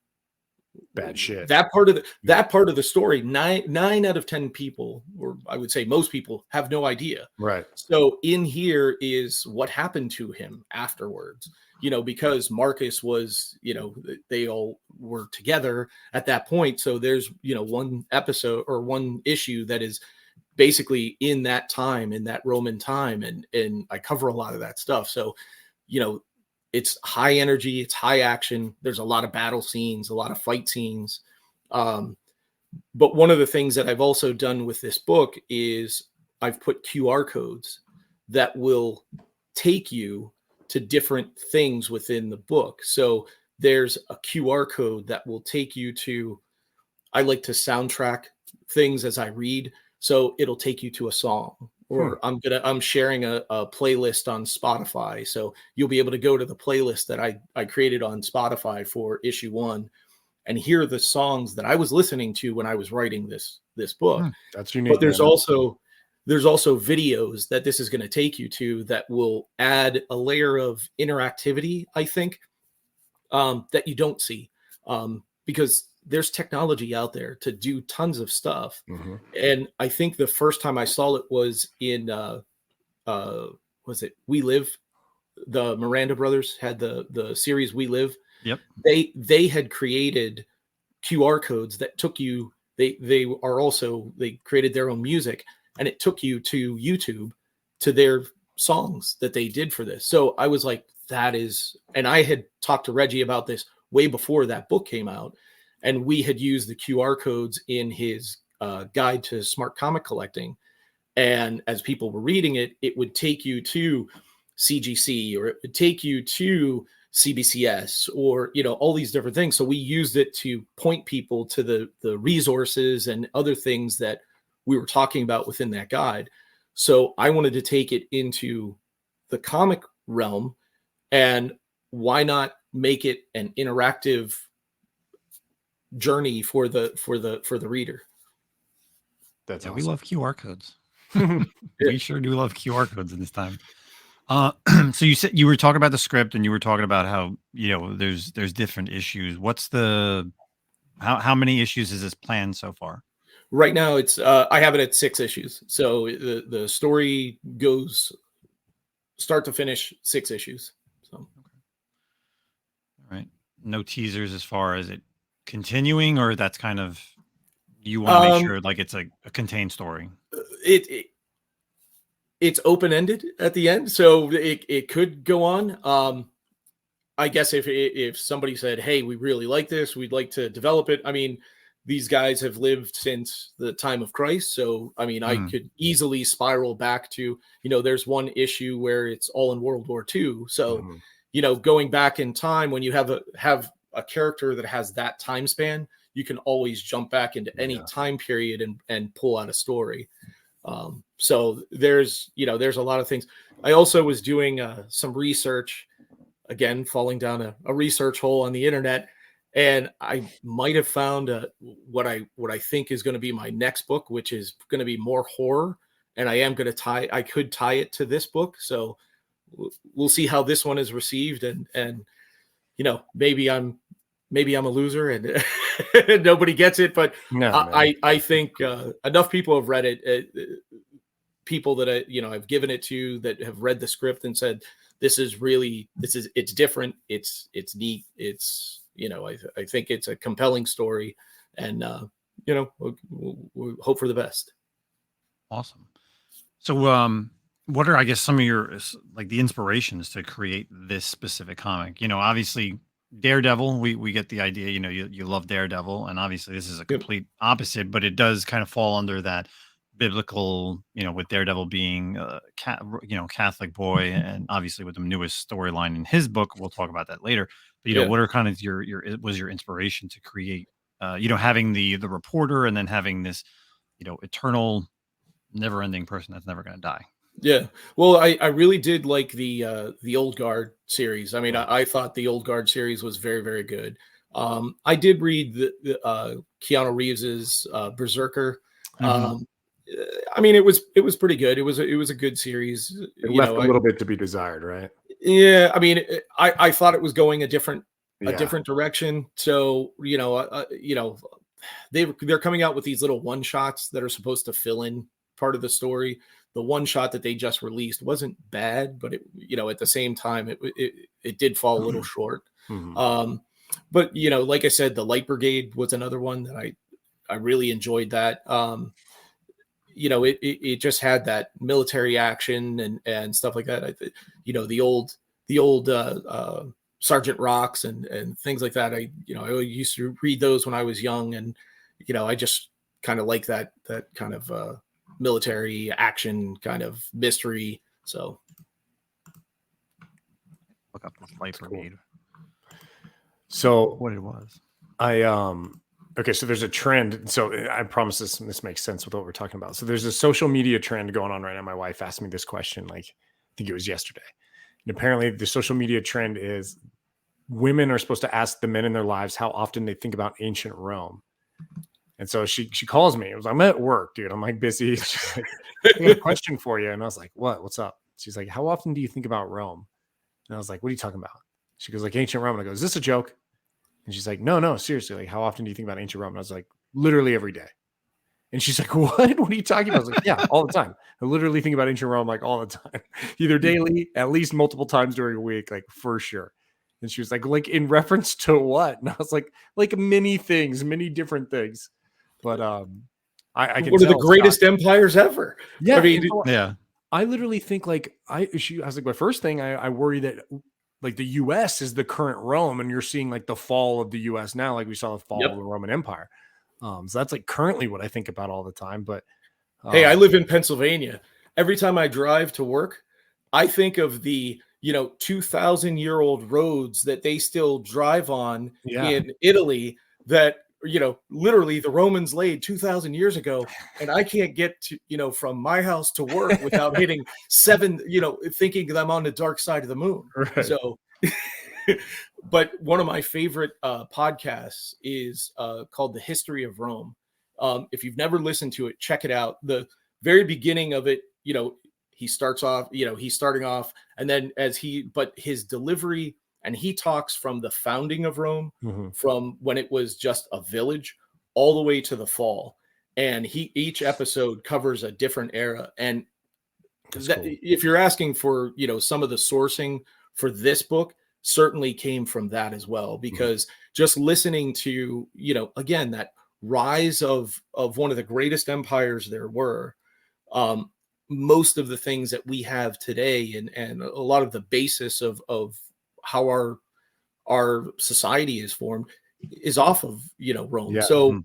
Bad shit. That part of the story, nine out of 10 people, or I would say most people, have no idea. Right. So in here is what happened to him afterwards, you know, because Marcus was, you know, they all were together at that point. So there's, you know, one episode or one issue that is basically in that time, in that Roman time. And I cover a lot of that stuff. So, you know, it's high energy, it's high action. There's a lot of battle scenes, a lot of fight scenes. But one of the things that I've also done with this book is I've put QR codes that will take you to different things within the book. So there's a QR code that will take you to, I like to soundtrack things as I read. So it'll take you to a song, or I'm sharing a playlist on Spotify. So you'll be able to go to the playlist that I created on Spotify for issue 1 and hear the songs that I was listening to when I was writing this book. That's unique. But there's also videos that this is going to take you to that will add a layer of interactivity, I think, that you don't see, because there's technology out there to do tons of stuff. And I think the first time I saw it was in, was it We Live? The Miranda brothers had the series We Live. Yep. They had created QR codes that took you, they created their own music, and it took you to YouTube to their songs that they did for this. So I was like, that is, and I had talked to Reggie about this way before that book came out. And we had used the QR codes in his guide to smart comic collecting. And as people were reading it, it would take you to CGC, or it would take you to CBCS, or, you know, all these different things. So we used it to point people to the resources and other things that we were talking about within that guide. So I wanted to take it into the comic realm, and why not make it an interactive journey for the reader. That's awesome. We love QR codes. We sure do love QR codes in this time. So you said you were talking about the script, and you were talking about how, you know, there's different issues. What's how many issues is this planned so far? Right now it's I have it at 6 issues. So the story goes start to finish 6 issues. So all right. No teasers as far as it continuing, or that's kind of, you want to make sure like it's a contained story? It's open-ended at the end, so it could go on. I guess if somebody said, hey, we really like this, we'd like to develop it. I mean, these guys have lived since the time of Christ. So, I mean, I could easily spiral back to, there's one issue where it's all in World War II. So, going back in time, when you have a character that has that time span, you can always jump back into any time period and pull out a story. So there's a lot of things. I also was doing some research, again, falling down a research hole on the internet. And I might have found what I think is going to be my next book, which is going to be more horror. And I could tie it to this book. So we'll see how this one is received. And maybe I'm a loser and nobody gets it. But I think enough people have read it. People that I've given it to that have read the script and said, it's different. It's neat. It's, I think it's a compelling story, and we'll hope for the best. Awesome. So, what are, I guess, some of your the inspirations to create this specific comic? Obviously Daredevil. We get the idea. You love Daredevil, and obviously this is a complete opposite, but it does kind of fall under that biblical. With Daredevil being a Catholic boy, and obviously with the newest storyline in his book, we'll talk about that later. But, what are kind of your inspiration to create, having the reporter and then having this, eternal, never ending person that's never going to die. Yeah. Well, I really did like the Old Guard series. I mean, I thought the Old Guard series was very, very good. I did read the Keanu Reeves's Berserker. I mean, it was pretty good. It was a good series. It left a little bit to be desired, right? Yeah, I mean, I thought it was going a different direction. So they're coming out with these little one shots that are supposed to fill in part of the story. The one shot that they just released wasn't bad, but it at the same time it did fall a little short. But like I said, the Light Brigade was another one that I really enjoyed that. It just had that military action and stuff like that. The old Sergeant Rocks and things like that. I used to read those when I was young, and I just kind of like that kind of military action kind of mystery. So look up this Light Brigade. So what it was. Okay, so there's a trend. So I promise this makes sense with what we're talking about. So there's a social media trend going on right now. My wife asked me this question, I think it was yesterday. And apparently the social media trend is women are supposed to ask the men in their lives how often they think about ancient Rome. And so she calls me. I'm at work, dude. I'm busy. She's like, I have a question for you. And I was like, what? What's up? She's like, how often do you think about Rome? And I was like, what are you talking about? She goes, ancient Rome. And I go, is this a joke? And she's like, no, seriously. How often do you think about ancient Rome? And I was like, literally every day. And she's like, what? What are you talking about? I was like, yeah, all the time. I literally think about ancient Rome all the time, either daily, at least multiple times during a week, for sure. And she was like in reference to what? And I was like many things, many different things. But I can. One of the greatest empires ever. Yeah, I mean, I literally think I was like, my first thing I worry that the U.S. is the current Rome, and you're seeing the fall of the U.S. now, we saw the fall of the Roman Empire. So that's currently what I think about all the time. But hey, I live in Pennsylvania. Every time I drive to work, I think of the 2,000-year-old roads that they still drive on in Italy that literally the Romans laid 2,000 years ago, and I can't get to from my house to work without hitting 7, thinking I'm on the dark side of the moon. Right. So, but one of my favorite podcasts is called The History of Rome. If you've never listened to it, check it out. The very beginning of it, he starts off, he's starting off, and then but his delivery. And he talks from the founding of Rome, from when it was just a village, all the way to the fall. And each episode covers a different era. And cool. If you're asking for, some of the sourcing for this book, certainly came from that as well. Because just listening to, again, that rise of one of the greatest empires there were, most of the things that we have today and a lot of the basis of how our society is formed is off of Rome. Yeah. So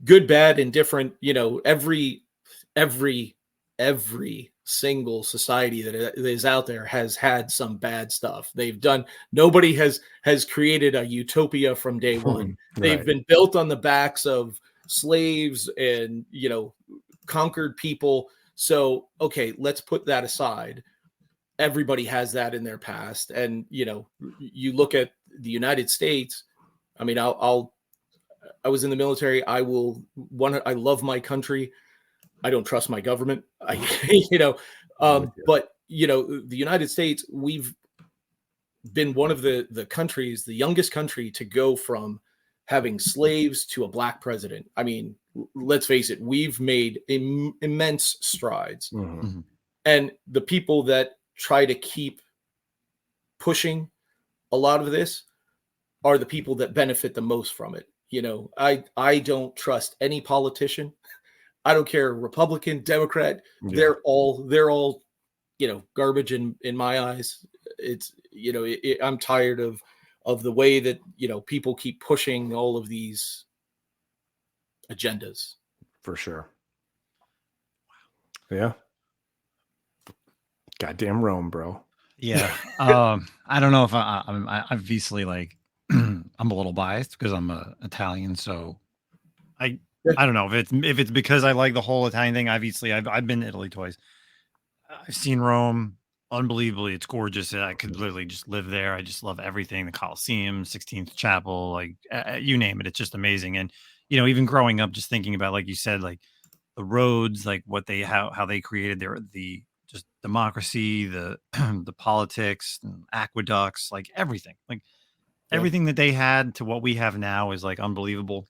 good, bad, and different. Every single society that is out there has had some bad stuff. Nobody has created a utopia from day one. They've been built on the backs of slaves and conquered people. So okay, let's put that aside. Everybody has that in their past, and you look at the United States. I mean, I was in the military. I love my country. I don't trust my government. But the United States, we've been one of the countries, the youngest country to go from having slaves to a black president. I mean, let's face it, we've made immense strides. Mm-hmm. And the people that try to keep pushing a lot of this are the people that benefit the most from it. I don't trust any politician. I don't care, Republican, Democrat. Yeah. They're all, garbage in my eyes. It's, I'm tired of the way that, people keep pushing all of these agendas. For sure. Yeah. Goddamn Rome, bro. Yeah. I don't know if I'm obviously like, I'm a little biased because I'm Italian. So I don't know if it's because I like the whole Italian thing. Obviously, I've been to Italy twice. I've seen Rome. Unbelievably, it's gorgeous. I could literally just live there. I just love everything. The Colosseum, 16th Chapel, like you name it. It's just amazing. And even growing up, just thinking about, like you said, like the roads, like how they created the just democracy, the the politics, and aqueducts, like everything, everything that they had to what we have now is like unbelievable.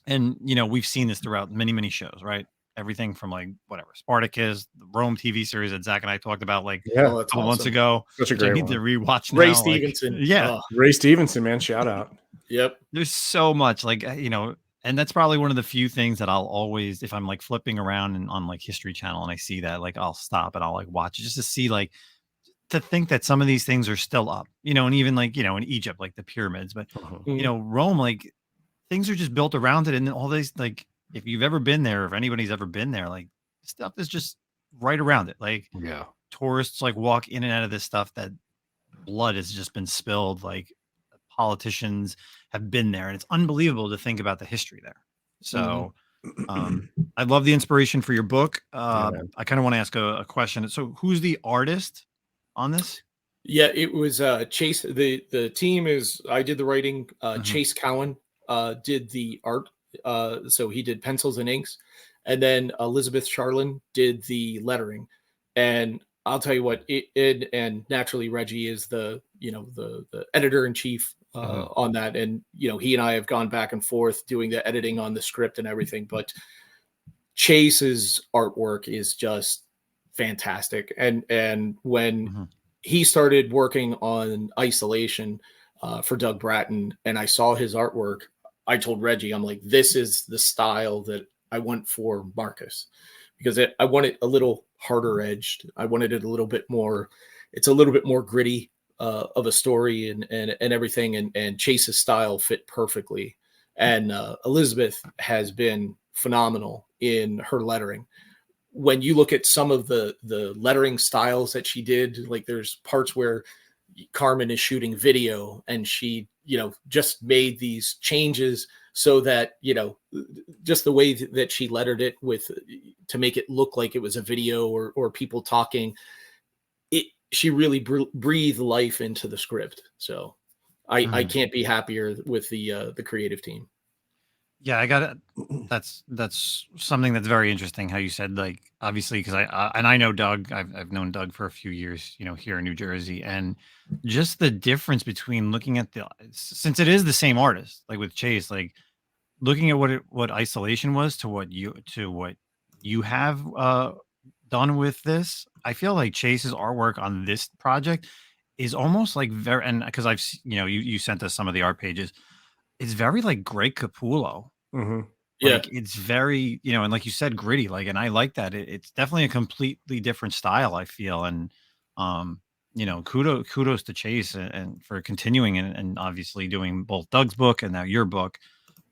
And, we've seen this throughout many, many shows, right? Everything from like whatever, Spartacus, the Rome TV series that Zach and I talked about a couple months ago. Such a great I need one. to rewatch now. Ray Stevenson. Ray Stevenson, man. Shout out. Yep. There's so much and that's probably one of the few things that I'll always, if I'm like flipping around and on like History Channel and I see that, like I'll stop and I'll like watch it just to see to think that some of these things are still up, and even like, in Egypt, like the pyramids, but Rome, like things are just built around it. And all these, like, if you've ever been there, if anybody's ever been there, like stuff is just right around it. Like tourists like walk in and out of this stuff that blood has just been spilled. Like politicians have been there, and it's unbelievable to think about the history there. So I love the inspiration for your book. I kind of want to ask a question. So who's the artist on this? Yeah, it was Chase. The team is, I did the writing. Chase Cowan did the art. So he did pencils and inks, and then Elizabeth Charlin did the lettering. And I'll tell you what, it and naturally Reggie is the editor in chief on that. And, he and I have gone back and forth doing the editing on the script and everything, but Chase's artwork is just fantastic. And when he started working on Isolation for Doug Bratton, and I saw his artwork, I told Reggie, I'm like, this is the style that I want for Marcus, because I want it a little harder edged. I wanted it a little bit more. It's a little bit more gritty of a story and everything. And Chase's style fit perfectly. And Elizabeth has been phenomenal in her lettering. When you look at some of the lettering styles that she did, like there's parts where Carmen is shooting video and she, just made these changes so that, just the way that she lettered it to make it look like it was a video or people talking, she really breathed life into the script. So I can't be happier with the creative team. Yeah, I got it. That's something that's very interesting. How you said, like, obviously, because I know Doug. I've known Doug for a few years, here in New Jersey, and just the difference between looking at since it is the same artist, like with Chase, like looking at what Isolation was to what you have done with this. I feel like Chase's artwork on this project is almost like and because I've you sent us some of the art pages. It's very like Greg Capullo. Like it's very, and like you said, gritty. Like, and I like that. It's definitely a completely different style, I feel. And kudos to Chase and for continuing and obviously doing both Doug's book and now your book.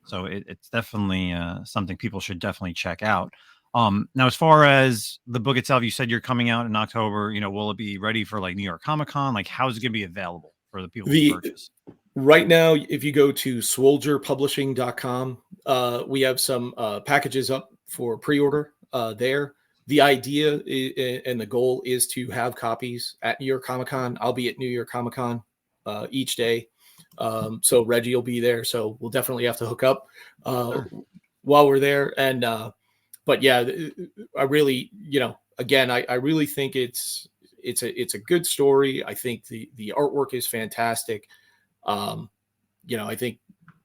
So it's definitely something people should definitely check out. Now, as far as the book itself, you said you're coming out in October. Will it be ready for like New York Comic Con? Like, how is it going to be available for the people to purchase? Right now, if you go to SwolDierPublishing.com, we have some packages up for pre-order there. The idea and the goal is to have copies at New York Comic Con. I'll be at New York Comic Con each day. So Reggie will be there. So we'll definitely have to hook up while we're there. And but yeah, I really, again, I really think it's a good story. I think the artwork is fantastic. I think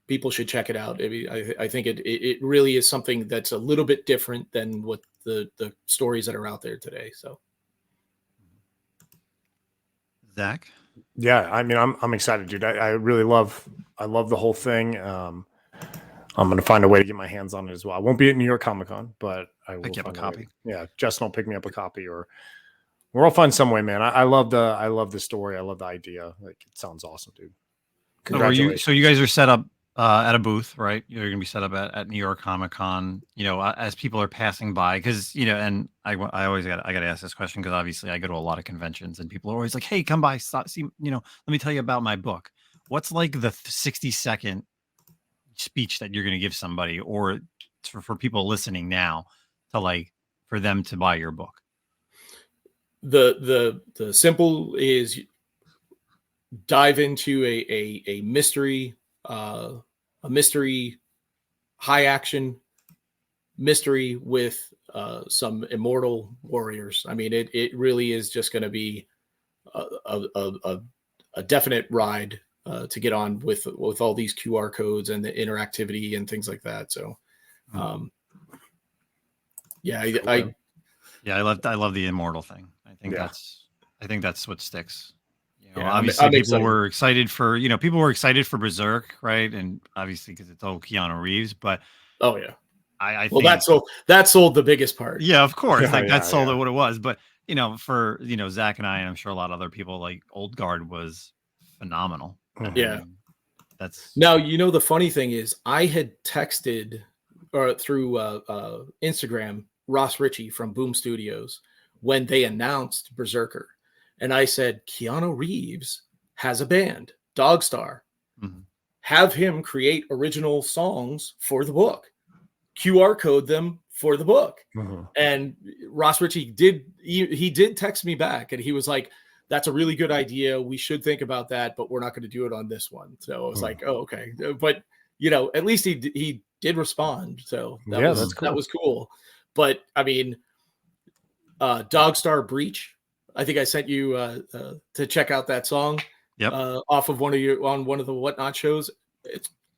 people should check it out. I mean, I think it really is something that's a little bit different than what the stories that are out there today. So, Zach? Yeah, I mean, I'm excited, dude. I really love the whole thing. I'm going to find a way to get my hands on it as well. I won't be at New York Comic Con, but I will pick you up a copy. Yeah, Justin will pick me up a copy, or we'll all find some way, man. I love the story. I love the idea. Like, it sounds awesome, dude. Congratulations. So you guys are set up at a booth, right? You're going to be set up at New York Comic Con, as people are passing by, because, and I always got to ask this question, because obviously I go to a lot of conventions and people are always like, hey, come by, stop, see, let me tell you about my book. What's like the 60-second speech that you're going to give somebody, or for people listening now, to for them to buy your book? The simple is dive into a mystery, high action mystery with some immortal warriors. I mean, it really is just going to be a definite ride to get on with all these QR codes and the interactivity and things like that. So, I love the immortal thing. I think that's what sticks. Obviously, people were excited for Berserk, right? And obviously because it's all Keanu Reeves, but I think that sold the biggest part. Yeah, of course, that sold what it was. But for Zach and I'm sure a lot of other people, like Old Guard was phenomenal. Yeah, that's now. The funny thing is, I had texted through Instagram Ross Ritchie from Boom Studios when they announced Berserker. And I said, Keanu Reeves has a band, Dogstar. Mm-hmm. Have him create original songs for the book. QR code them for the book. Mm-hmm. And Ross Ritchie did text me back, and he was like, that's a really good idea. We should think about that, but we're not going to do it on this one. So I was like, oh, okay. But, at least he did respond. So that's cool. That was cool. But I mean, Dogstar Breach, I think I sent you to check out that song. Yep. Off of one of the Whatnot shows.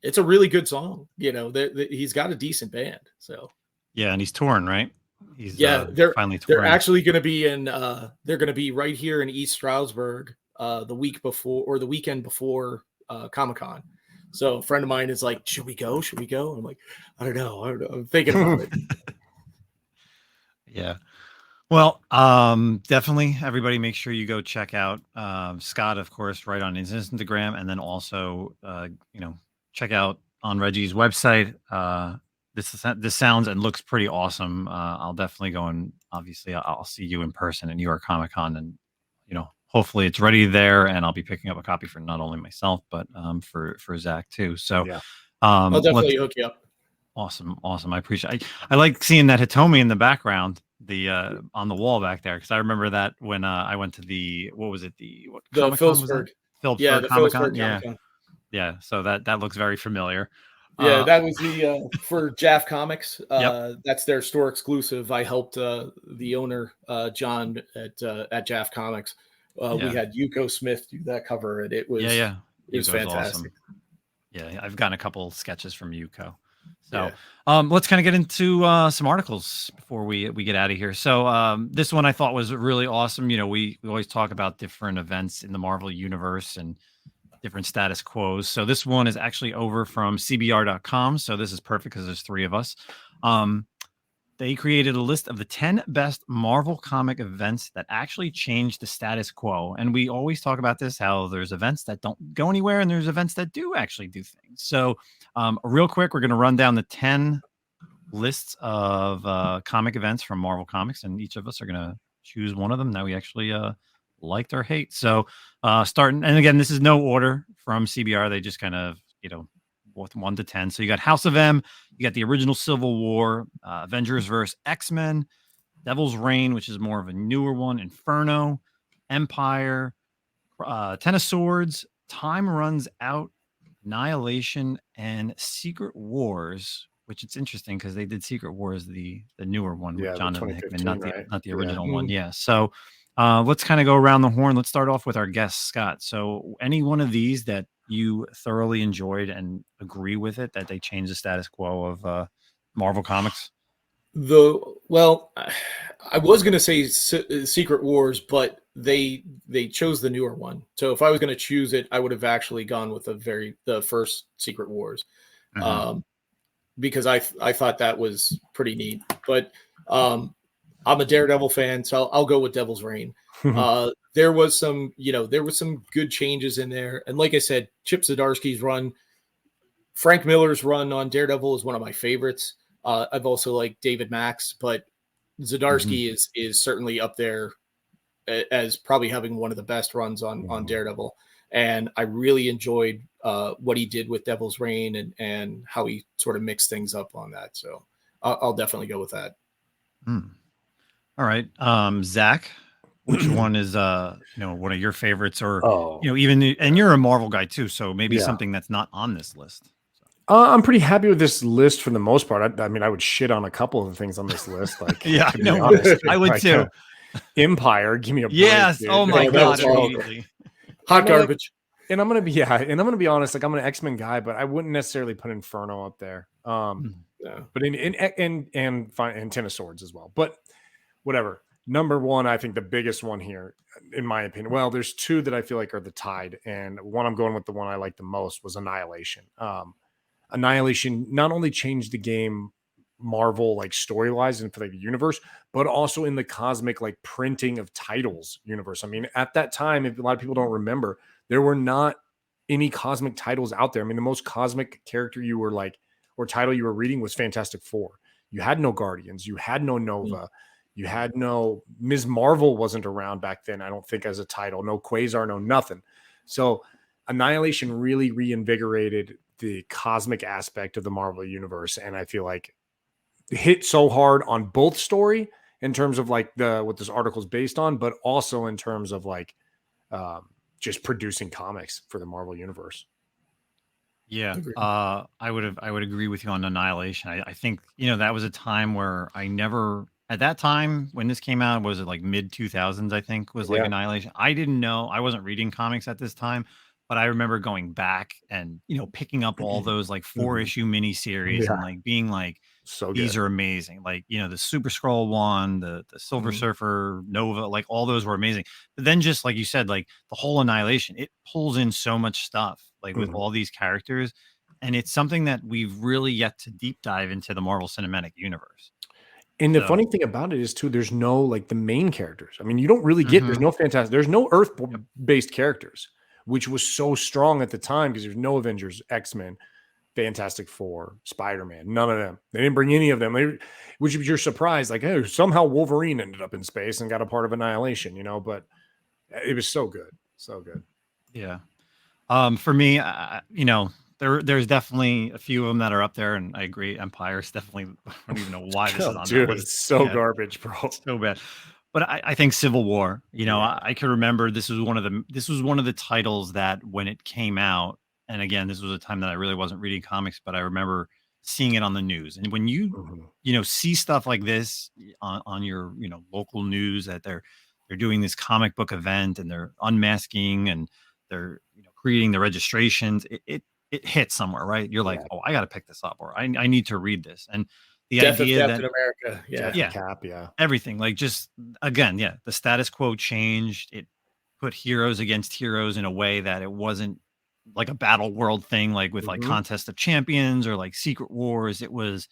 It's a really good song. He's got a decent band. So yeah, and he's touring, right? They're finally touring. They're actually going to be they're going to be right here in East Stroudsburg the week before, or the weekend before Comic-Con. So a friend of mine is like, should we go? I'm like, I don't know. I'm thinking about it. Yeah. Well, definitely everybody make sure you go check out Scott, of course, right on his Instagram, and then also check out on Reggie's website. This sounds and looks pretty awesome. I'll definitely go, and obviously I'll see you in person at New York Comic Con, and hopefully it's ready there, and I'll be picking up a copy for not only myself but for Zach too. So I'll definitely hook you up. Awesome. I appreciate. I like seeing that Hitomi in the background, the on the wall back there, because I remember that when I went to the Phillipsburg Comic-Con. Yeah. So that looks very familiar. Yeah, that was the for JAF Comics. Yep. That's their store exclusive. I helped the owner John at JAF Comics. We had Yuko Smith do that cover, and it was it was fantastic. Awesome. Yeah, I've gotten a couple sketches from Yuko. So let's kind of get into some articles before we get out of here. So this one I thought was really awesome. We always talk about different events in the Marvel universe and different status quos. So this one is actually over from CBR.com. So this is perfect because there's three of us. they created a list of the 10 best Marvel comic events that actually changed the status quo. And we always talk about this, how there's events that don't go anywhere and there's events that do actually do things. So real quick, we're going to run down the 10 lists of comic events from Marvel Comics, and each of us are going to choose one of them that we actually liked or hate. So starting, and again, this is no order from CBR. They just kind of, with 1 to 10. So you got House of M, you got the original Civil War, Avengers vs. X-Men, Devil's Reign, which is more of a newer one, Inferno, Empire, Ten of Swords, Time Runs Out, Annihilation, and Secret Wars, which it's interesting because they did Secret Wars, the newer one with Jonathan Hickman, not the original one. Yeah. So let's kind of go around the horn. Let's start off with our guest, Scott. So any one of these that you thoroughly enjoyed and agree with it, that they changed the status quo of Marvel Comics? Well, I was going to say Secret Wars, but they chose the newer one. So if I was going to choose it, I would have actually gone with the first Secret Wars, because I thought that was pretty neat. But I'm a Daredevil fan, so I'll go with Devil's Reign. There was some good changes in there, and like I said, Chip Zdarsky's run, Frank Miller's run on Daredevil is one of my favorites. I've also liked David Max, but Zdarsky is certainly up there as probably having one of the best runs on Daredevil. And I really enjoyed what he did with Devil's Reign and how he sort of mixed things up on that. So I'll definitely go with that. All right. Zach, which one is one of your favorites, or even, and you're a Marvel guy too, so maybe something that's not on this list? I'm pretty happy with this list for the most part. I mean, I would shit on a couple of the things on this list. Like, I would too. Empire, give me a break. Yes. Dude. Oh my God. Hot garbage. And I'm gonna be honest. Like, I'm an X-Men guy, but I wouldn't necessarily put Inferno up there. But in Ten of Swords as well. But whatever. Number one, I think the biggest one here, in my opinion. Well, there's two that I feel like are the tide, and one I'm going with, the one I like the most, was Annihilation. Annihilation not only changed the game Marvel like story-wise and for like the universe, but also in the cosmic like printing of titles universe. I mean, at that time, if a lot of people don't remember, there were not any cosmic titles out there. I mean, the most cosmic character you were like, or title you were reading, was Fantastic Four. You had no Guardians, you had no Nova, you had no Ms. Marvel wasn't around back then, I don't think, as a title, no Quasar, no nothing. So Annihilation really reinvigorated the cosmic aspect of the Marvel universe, and I feel like it hit so hard on both story in terms of like what this article is based on, but also in terms of like just producing comics for the Marvel universe. Yeah, I would agree with you on Annihilation. I think that was a time where at that time when this came out, was it like mid 2000s? I think was like Annihilation. I didn't know, I wasn't reading comics at this time. But I remember going back and, picking up all those like 4-issue miniseries and like being like, these are amazing. Like, the Super Skrull one, the Silver Surfer, Nova, like all those were amazing. But then just like you said, like the whole Annihilation, it pulls in so much stuff like with all these characters. And it's something that we've really yet to deep dive into the Marvel Cinematic Universe. And the funny thing about it is too, there's no like the main characters. I mean, you don't really get, there's no Earth-based characters, which was so strong at the time because there's no Avengers, X-Men, Fantastic Four, Spider-Man, none of them. They didn't bring any of them, which you're surprised, like, hey, somehow Wolverine ended up in space and got a part of Annihilation, but it was so good. So good. Yeah. For me, there's definitely a few of them that are up there, and I agree. Empire's definitely, I don't even know why this is on dude, that list. It's so garbage, bro. So bad. But I think Civil War, I can remember this was one of the titles that when it came out, and again, this was a time that I really wasn't reading comics, but I remember seeing it on the news. And when you, see stuff like this on your, local news, that they're doing this comic book event and they're unmasking and they're, creating the registrations, it hits somewhere, right? You're like, oh, I got to pick this up, or I need to read this. And the Death idea of Captain America, Cap, everything, like, just again, the status quo changed. It put heroes against heroes in a way that it wasn't like a battle world thing, like with like Contest of Champions or like Secret Wars. It was,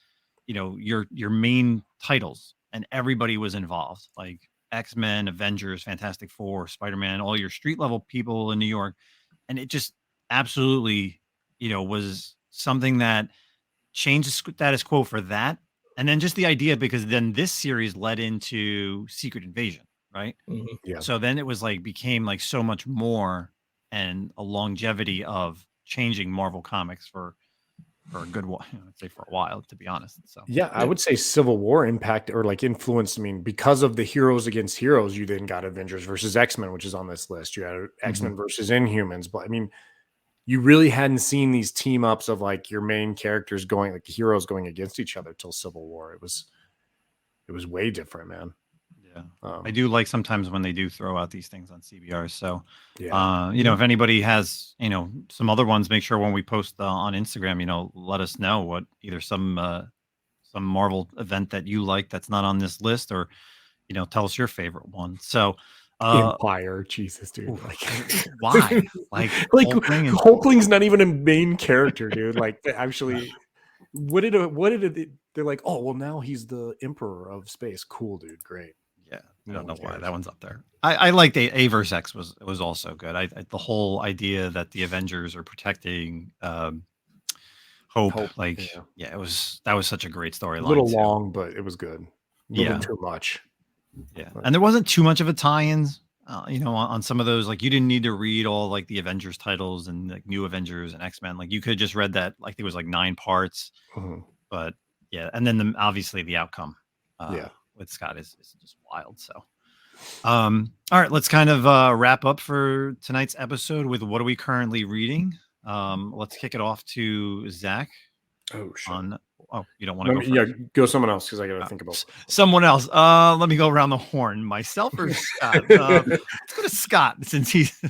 your main titles, and everybody was involved, like X-Men, Avengers, Fantastic Four, Spider-Man, all your street level people in New York. And it just absolutely, was something that changed the status quo for that. And then just the idea, because then this series led into Secret Invasion, right? Mm-hmm. Yeah. So then it was like, became like so much more, and a longevity of changing Marvel Comics for a good while, I'd say for a while, to be honest. So yeah, I would say Civil War impact or like influenced. I mean, because of the heroes against heroes, you then got Avengers versus X-Men, which is on this list. You had X-Men versus Inhumans, but I mean, you really hadn't seen these team ups of like your main characters going, like heroes going against each other till Civil War. It was way different, man. Yeah, I do like sometimes when they do throw out these things on CBR. So, yeah, if anybody has, some other ones, make sure when we post on Instagram, let us know what either some Marvel event that you like that's not on this list, or, tell us your favorite one. So, Empire, Jesus, dude. Like, why? Like Hulkling's not even a main character, dude. Like, actually, what did it? They're like, oh, well, now he's the Emperor of Space. Cool, dude. Great. Yeah, I don't know why that one's up there. I liked A versus X was also good. I the whole idea that the Avengers are protecting Hope. Like, that was such a great storyline. A little long, but it was good. A little too much. Yeah, and there wasn't too much of a tie-ins. On some of those, like you didn't need to read all like the Avengers titles and like New Avengers and X-Men. Like you could have just read that. Like there was like 9 parts. But yeah, and then obviously the outcome. With Scott is just wild. So, all right, let's kind of wrap up for tonight's episode with what are we currently reading. Let's kick it off to Zach. Oh, shit. You don't want to go first? Yeah, go someone else because I got to think about someone else. Let me go around the horn. Myself or Scott? Let's go to Scott since he's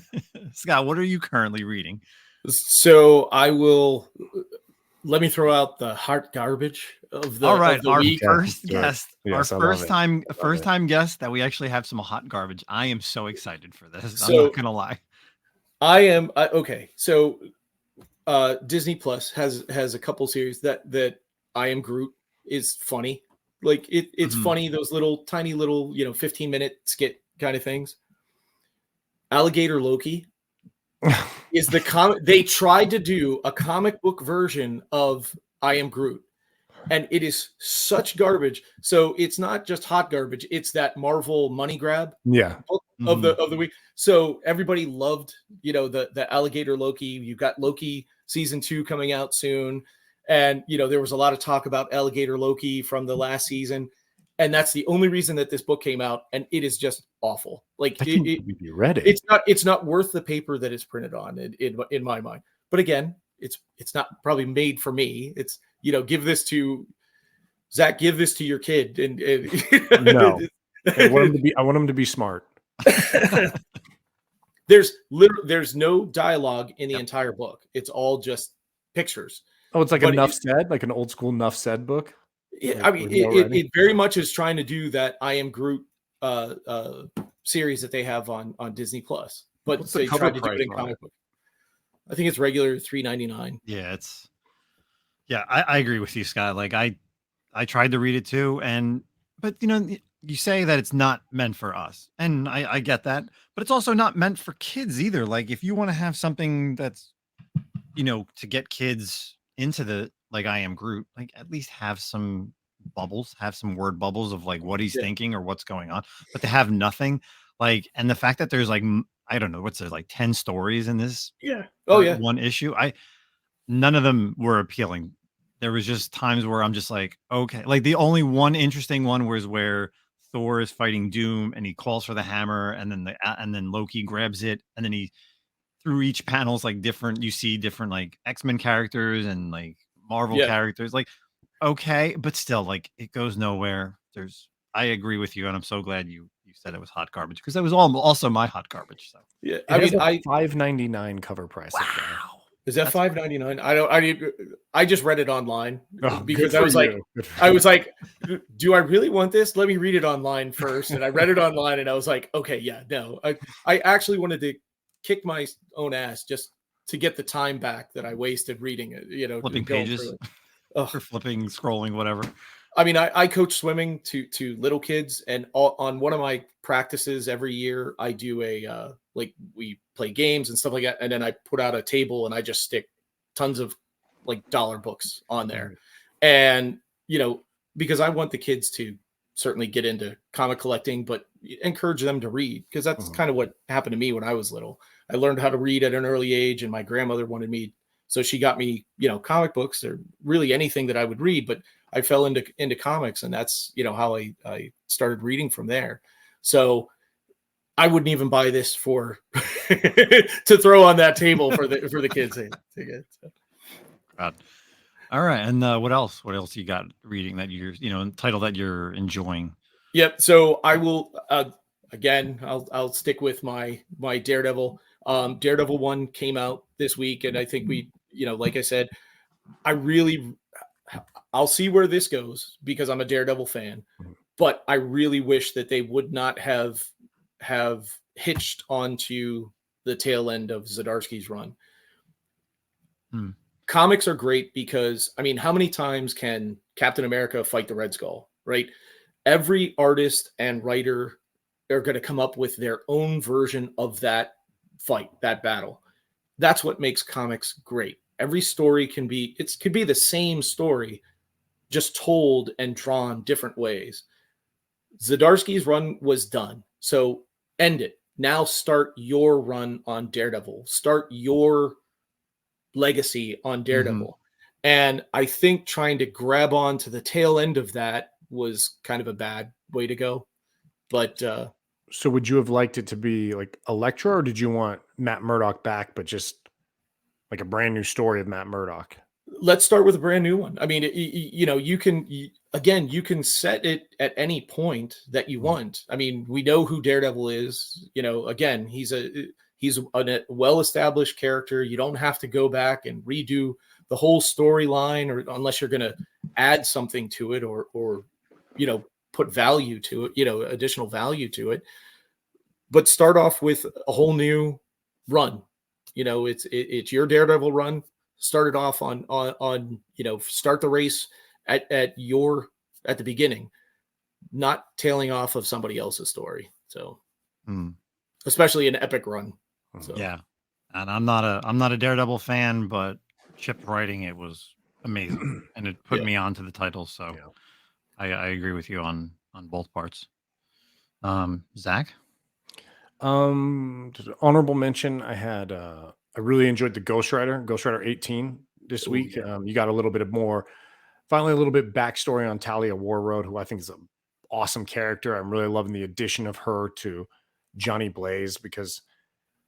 Scott. What are you currently reading? So let me throw out the hot garbage of the. All right, of the our week. first guest, yes, our first time guest that we actually have some hot garbage. I am so excited for this. So, I'm not gonna lie. I am okay. So, Disney Plus has a couple series that I Am Groot is funny. Like it's funny. Those tiny little 15-minute skit kind of things. Alligator Loki. Is the comic they tried to do a comic book version of I Am Groot, and it is such garbage. So it's not just hot garbage, it's that Marvel money grab of the week. So everybody loved the Alligator Loki. You've got Loki season 2 coming out soon, and there was a lot of talk about Alligator Loki from the last season, and that's the only reason that this book came out, and it is just awful. Like you read it. It's not worth the paper that it's printed on in my mind. But again, it's not probably made for me. It's give this to Zach, give this to your kid, and no, I want him to be smart. There's no dialogue in the entire book. It's all just pictures. Oh, it's like Enough Said, like an old school Enough Said book. Yeah, I mean, it very much is trying to do that I Am Groot series that they have on Disney Plus, but they tried to do it in comic book. I think it's regular $3.99. Yeah, I agree with you, Scott. Like I tried to read it too, but you say that it's not meant for us, and I get that, but it's also not meant for kids either. Like if you want to have something that's to get kids into the like I Am Groot, like at least have some bubbles, have some word bubbles of like what he's thinking or what's going on, but to have nothing like, and the fact that there's like, I don't know, what's there, like 10 stories in this one issue, none of them were appealing. There was just times where I'm just like, okay, like the only one interesting one was where Thor is fighting Doom and he calls for the hammer, and then Loki grabs it, and then he through each panel's like different, you see different like X-Men characters and like Marvel characters, like okay, but still like it goes nowhere. I agree with you, and I'm so glad you said it was hot garbage, because that was also my hot garbage. So yeah, I mean, $5.99 cover price. Wow, is that $5.99? I just read it online because I was like, do I really want this? Let me read it online first, and I read it online, and I was like, okay, yeah, no, I actually wanted to kick my own ass just to get the time back that I wasted reading it, flipping pages or flipping, scrolling, whatever. I mean, I coach swimming to little kids, and on one of my practices every year, I do like we play games and stuff like that, and then I put out a table and I just stick tons of like dollar books on there, and because I want the kids to certainly get into comic collecting, but encourage them to read, because that's kind of what happened to me when I was little. I learned how to read at an early age, and my grandmother wanted me, so she got me, comic books or really anything that I would read, but I fell into comics, and that's, how I started reading from there. So I wouldn't even buy this for to throw on that table for the kids to get. So. God. All right. And what else? What else you got reading that you're, title that you're enjoying? Yep. So I will, again, I'll stick with my Daredevil. Daredevil 1 came out this week, and I think we, like I said, I'll see where this goes because I'm a Daredevil fan, but I really wish that they would not have hitched onto the tail end of Zdarsky's run. Comics are great because, I mean, how many times can Captain America fight the Red Skull, right? Every artist and writer are going to come up with their own version of that fight, that battle. That's what makes comics great. Every story could be the same story, just told and drawn different ways. Zdarsky's run was done. So end it. Now start your run on Daredevil. Start your legacy on Daredevil. And I think trying to grab on to the tail end of that was kind of a bad way to go. But so would you have liked it to be like Elektra, or did you want Matt Murdock back, but just like a brand new story of Matt Murdock? Let's start with a brand new one. I mean, you can set it at any point that you want. I mean, we know who Daredevil is. Again, he's a well-established character. You don't have to go back and redo the whole storyline, or unless you're going to add something to it or put value to it, additional value to it. But start off with a whole new run. It's your Daredevil run. Start it off on start the race at the beginning, not tailing off of somebody else's story. So especially an epic run. So. Yeah. And I'm not a Daredevil fan, but Chip's writing, it was amazing, and it put me onto the title. So I agree with you on both parts. Zach? Honorable mention. I had I really enjoyed the Ghost Rider 18 this week. Yeah. You got a little bit finally a little bit backstory on Talia Warroad, who I think is an awesome character. I'm really loving the addition of her to Johnny Blaze, because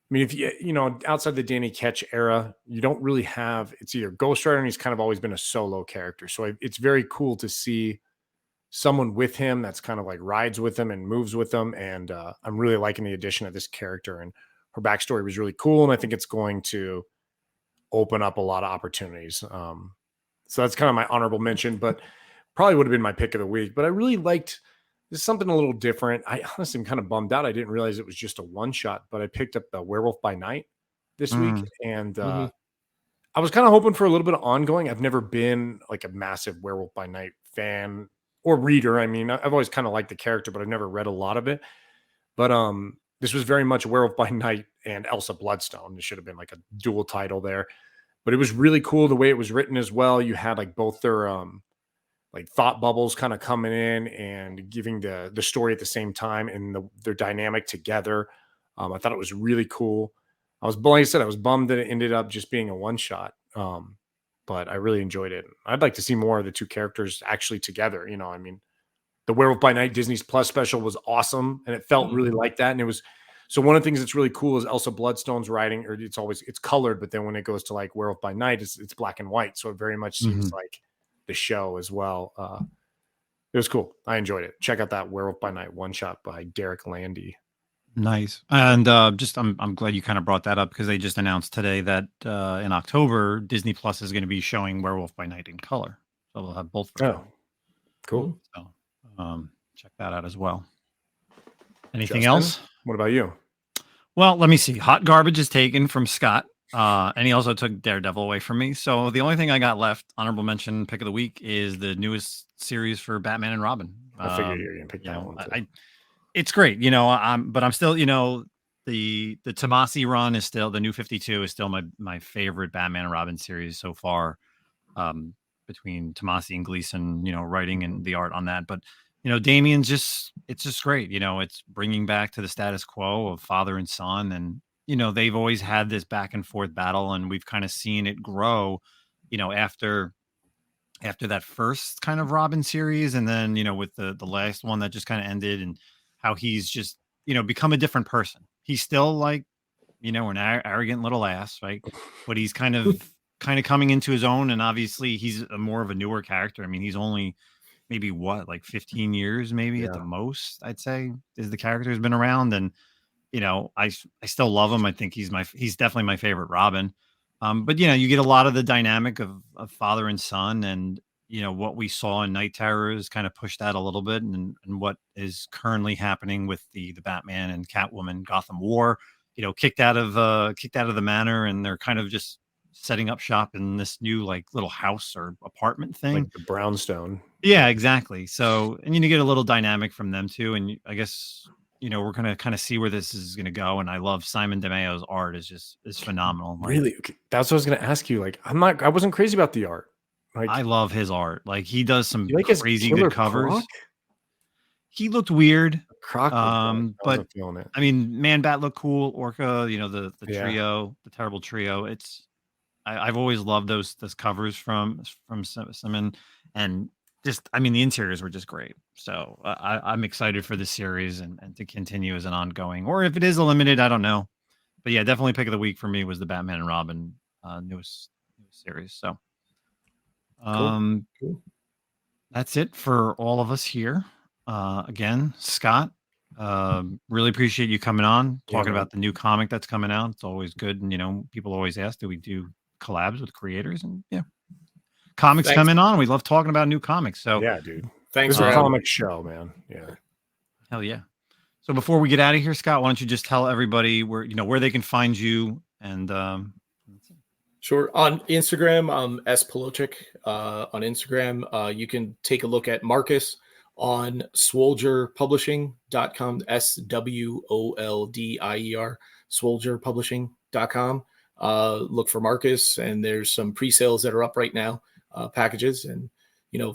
I mean, if outside the Danny Ketch era, you don't really have, it's either Ghost Rider, and he's kind of always been a solo character. So it's very cool to see someone with him that's kind of like rides with him and moves with him. And I'm really liking the addition of this character, and her backstory was really cool. And I think it's going to open up a lot of opportunities. So that's kind of my honorable mention, but probably would have been my pick of the week. But I really liked, this is something a little different. I honestly am kind of bummed out. I didn't realize it was just a one shot, but I picked up the Werewolf by Night this week. And I was kind of hoping for a little bit of ongoing. I've never been like a massive Werewolf by Night fan or reader. I mean, I've always kind of liked the character, but I've never read a lot of it. But this was very much Werewolf by Night and Elsa Bloodstone. It should have been like a dual title there. But it was really cool the way it was written as well. You had like both their like thought bubbles kind of coming in and giving the story at the same time, and their dynamic together. I thought it was really cool. Like I said, I was bummed that it ended up just being a one shot. But I really enjoyed it. I'd like to see more of the two characters actually together. I mean, the Werewolf by Night Disney's Plus special was awesome, and it felt really like that. And it was, so one of the things that's really cool is Elsa Bloodstone's writing, or it's colored, but then when it goes to like Werewolf by Night, it's black and white. So it very much seems like the show as well. It was cool. I enjoyed it. Check out that Werewolf by Night one shot by Derek Landy. Nice. And I'm glad you kind of brought that up, because they just announced today that in October, Disney Plus is going to be showing Werewolf by Night in color. So they'll have both. Oh, cool. So check that out as well. Anything Justin, else? What about you? Well, let me see. Hot Garbage is taken from Scott. And he also took Daredevil away from me. So the only thing I got left, honorable mention, pick of the week, is the newest series for Batman and Robin. I figured you were gonna pick that one too. It's great, but I'm still, the Tomasi run is still, the New 52 is still my favorite Batman and Robin series so far. Between Tomasi and Gleason, writing and the art on that. But Damian's it's just great. It's bringing back to the status quo of father and son, and they've always had this back and forth battle, and we've kind of seen it grow, after that first kind of Robin series, and then with the last one that just kind of ended, and how he's just become a different person. He's still like an arrogant little ass, right? But he's kind of coming into his own, and obviously he's more of a newer character. I mean, he's only maybe 15 years maybe at the most, I'd say, is the character has been around. And I still love him. I think he's definitely my favorite Robin. But you get a lot of the dynamic of father and son, and what we saw in Night Terrors kind of pushed that a little bit, and what is currently happening with the Batman and Catwoman Gotham War, kicked out of the manor, and they're kind of just setting up shop in this new little house or apartment thing, like the brownstone. Yeah, exactly. So, and you get a little dynamic from them too, and I guess we're gonna kind of see where this is gonna go. And I love Simon DeMeo's art is phenomenal. Really, that's what I was gonna ask you. I wasn't crazy about the art. I love his art. He does some crazy good covers. Croc? He looked weird. Croc, but I mean, Man Bat looked cool. Orca, the trio, the terrible trio. I've always loved those covers from Simon, and just, I mean, the interiors were just great. So I'm excited for this series and to continue as an ongoing, or if it is a limited, I don't know. But yeah, definitely pick of the week for me was the Batman and Robin newest series. So cool. That's it for all of us here. Again, Scott, really appreciate you coming on, talking about the new comic that's coming out. It's always good. And, people always ask, do we do collabs with creators? And comics coming on. We love talking about new comics. So yeah, dude. Thanks for a comic show, man. Yeah. Hell yeah. So before we get out of here, Scott, why don't you just tell everybody where they can find you? And sure. On Instagram, S Palochik, on Instagram. You can take a look at Marcus on SwoldierPublishing.com, SWOLDIER, SwoldierPublishing.com. Look for Marcus, and there's some pre-sales that are up right now, packages, and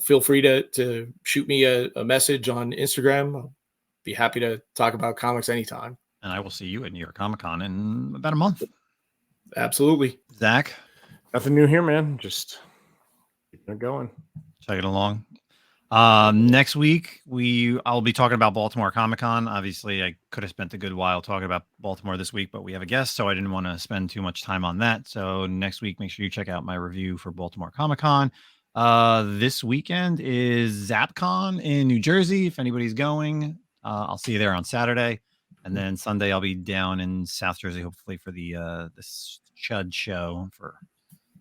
feel free to shoot me a message on Instagram. I'll be happy to talk about comics anytime. And I will see you at New York Comic Con in about a month. Absolutely. Zach? Nothing new here, man. Just keep it going. Chug it along. Next week I'll be talking about Baltimore Comic Con. Obviously, I could have spent a good while talking about Baltimore this week, but we have a guest, so I didn't want to spend too much time on that. So next week, make sure you check out my review for Baltimore Comic Con. This weekend is ZapCon in New Jersey. If anybody's going, I'll see you there on Saturday, and then Sunday I'll be down in South Jersey, hopefully for the Chud show for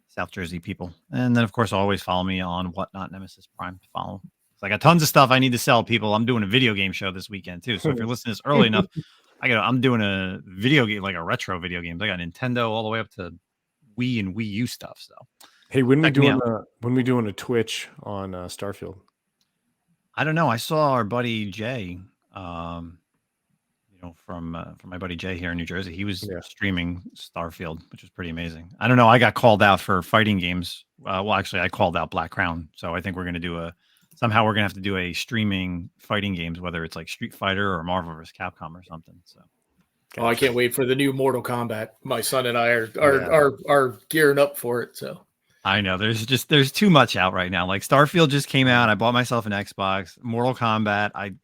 South Jersey people. And then, of course, always follow me on Whatnot Nemesis Prime to follow. So I got tons of stuff I need to sell, people. I'm doing a video game show this weekend too. So if you're listening to this early enough, I'm doing a video game, like a retro video games. I got Nintendo all the way up to Wii and Wii U stuff. So hey, when we doing a Twitch on Starfield? I don't know. I saw our buddy Jay, from my buddy Jay here in New Jersey. He was streaming Starfield, which was pretty amazing. I don't know. I got called out for fighting games. Well, actually, I called out Black Crown. So I think we're going to somehow we're going to have to do a streaming fighting games, whether it's like Street Fighter or Marvel vs. Capcom or something. So. Oh, I can't wait for the new Mortal Kombat. My son and I are gearing up for it. So I know there's too much out right now. Like Starfield just came out. I bought myself an Xbox. Mortal Kombat. I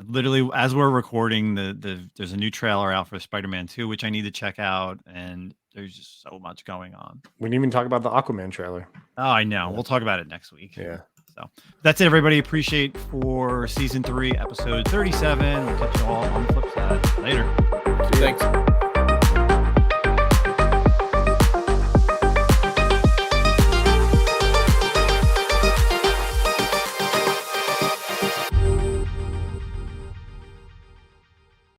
literally, as we're recording, there's a new trailer out for Spider-Man 2, which I need to check out, and there's just so much going on. We didn't even talk about the Aquaman trailer. Oh, I know. We'll talk about it next week. Yeah. So that's it, everybody. Appreciate for season 3, episode 37. We'll catch you all on the flip side. Later. Thanks.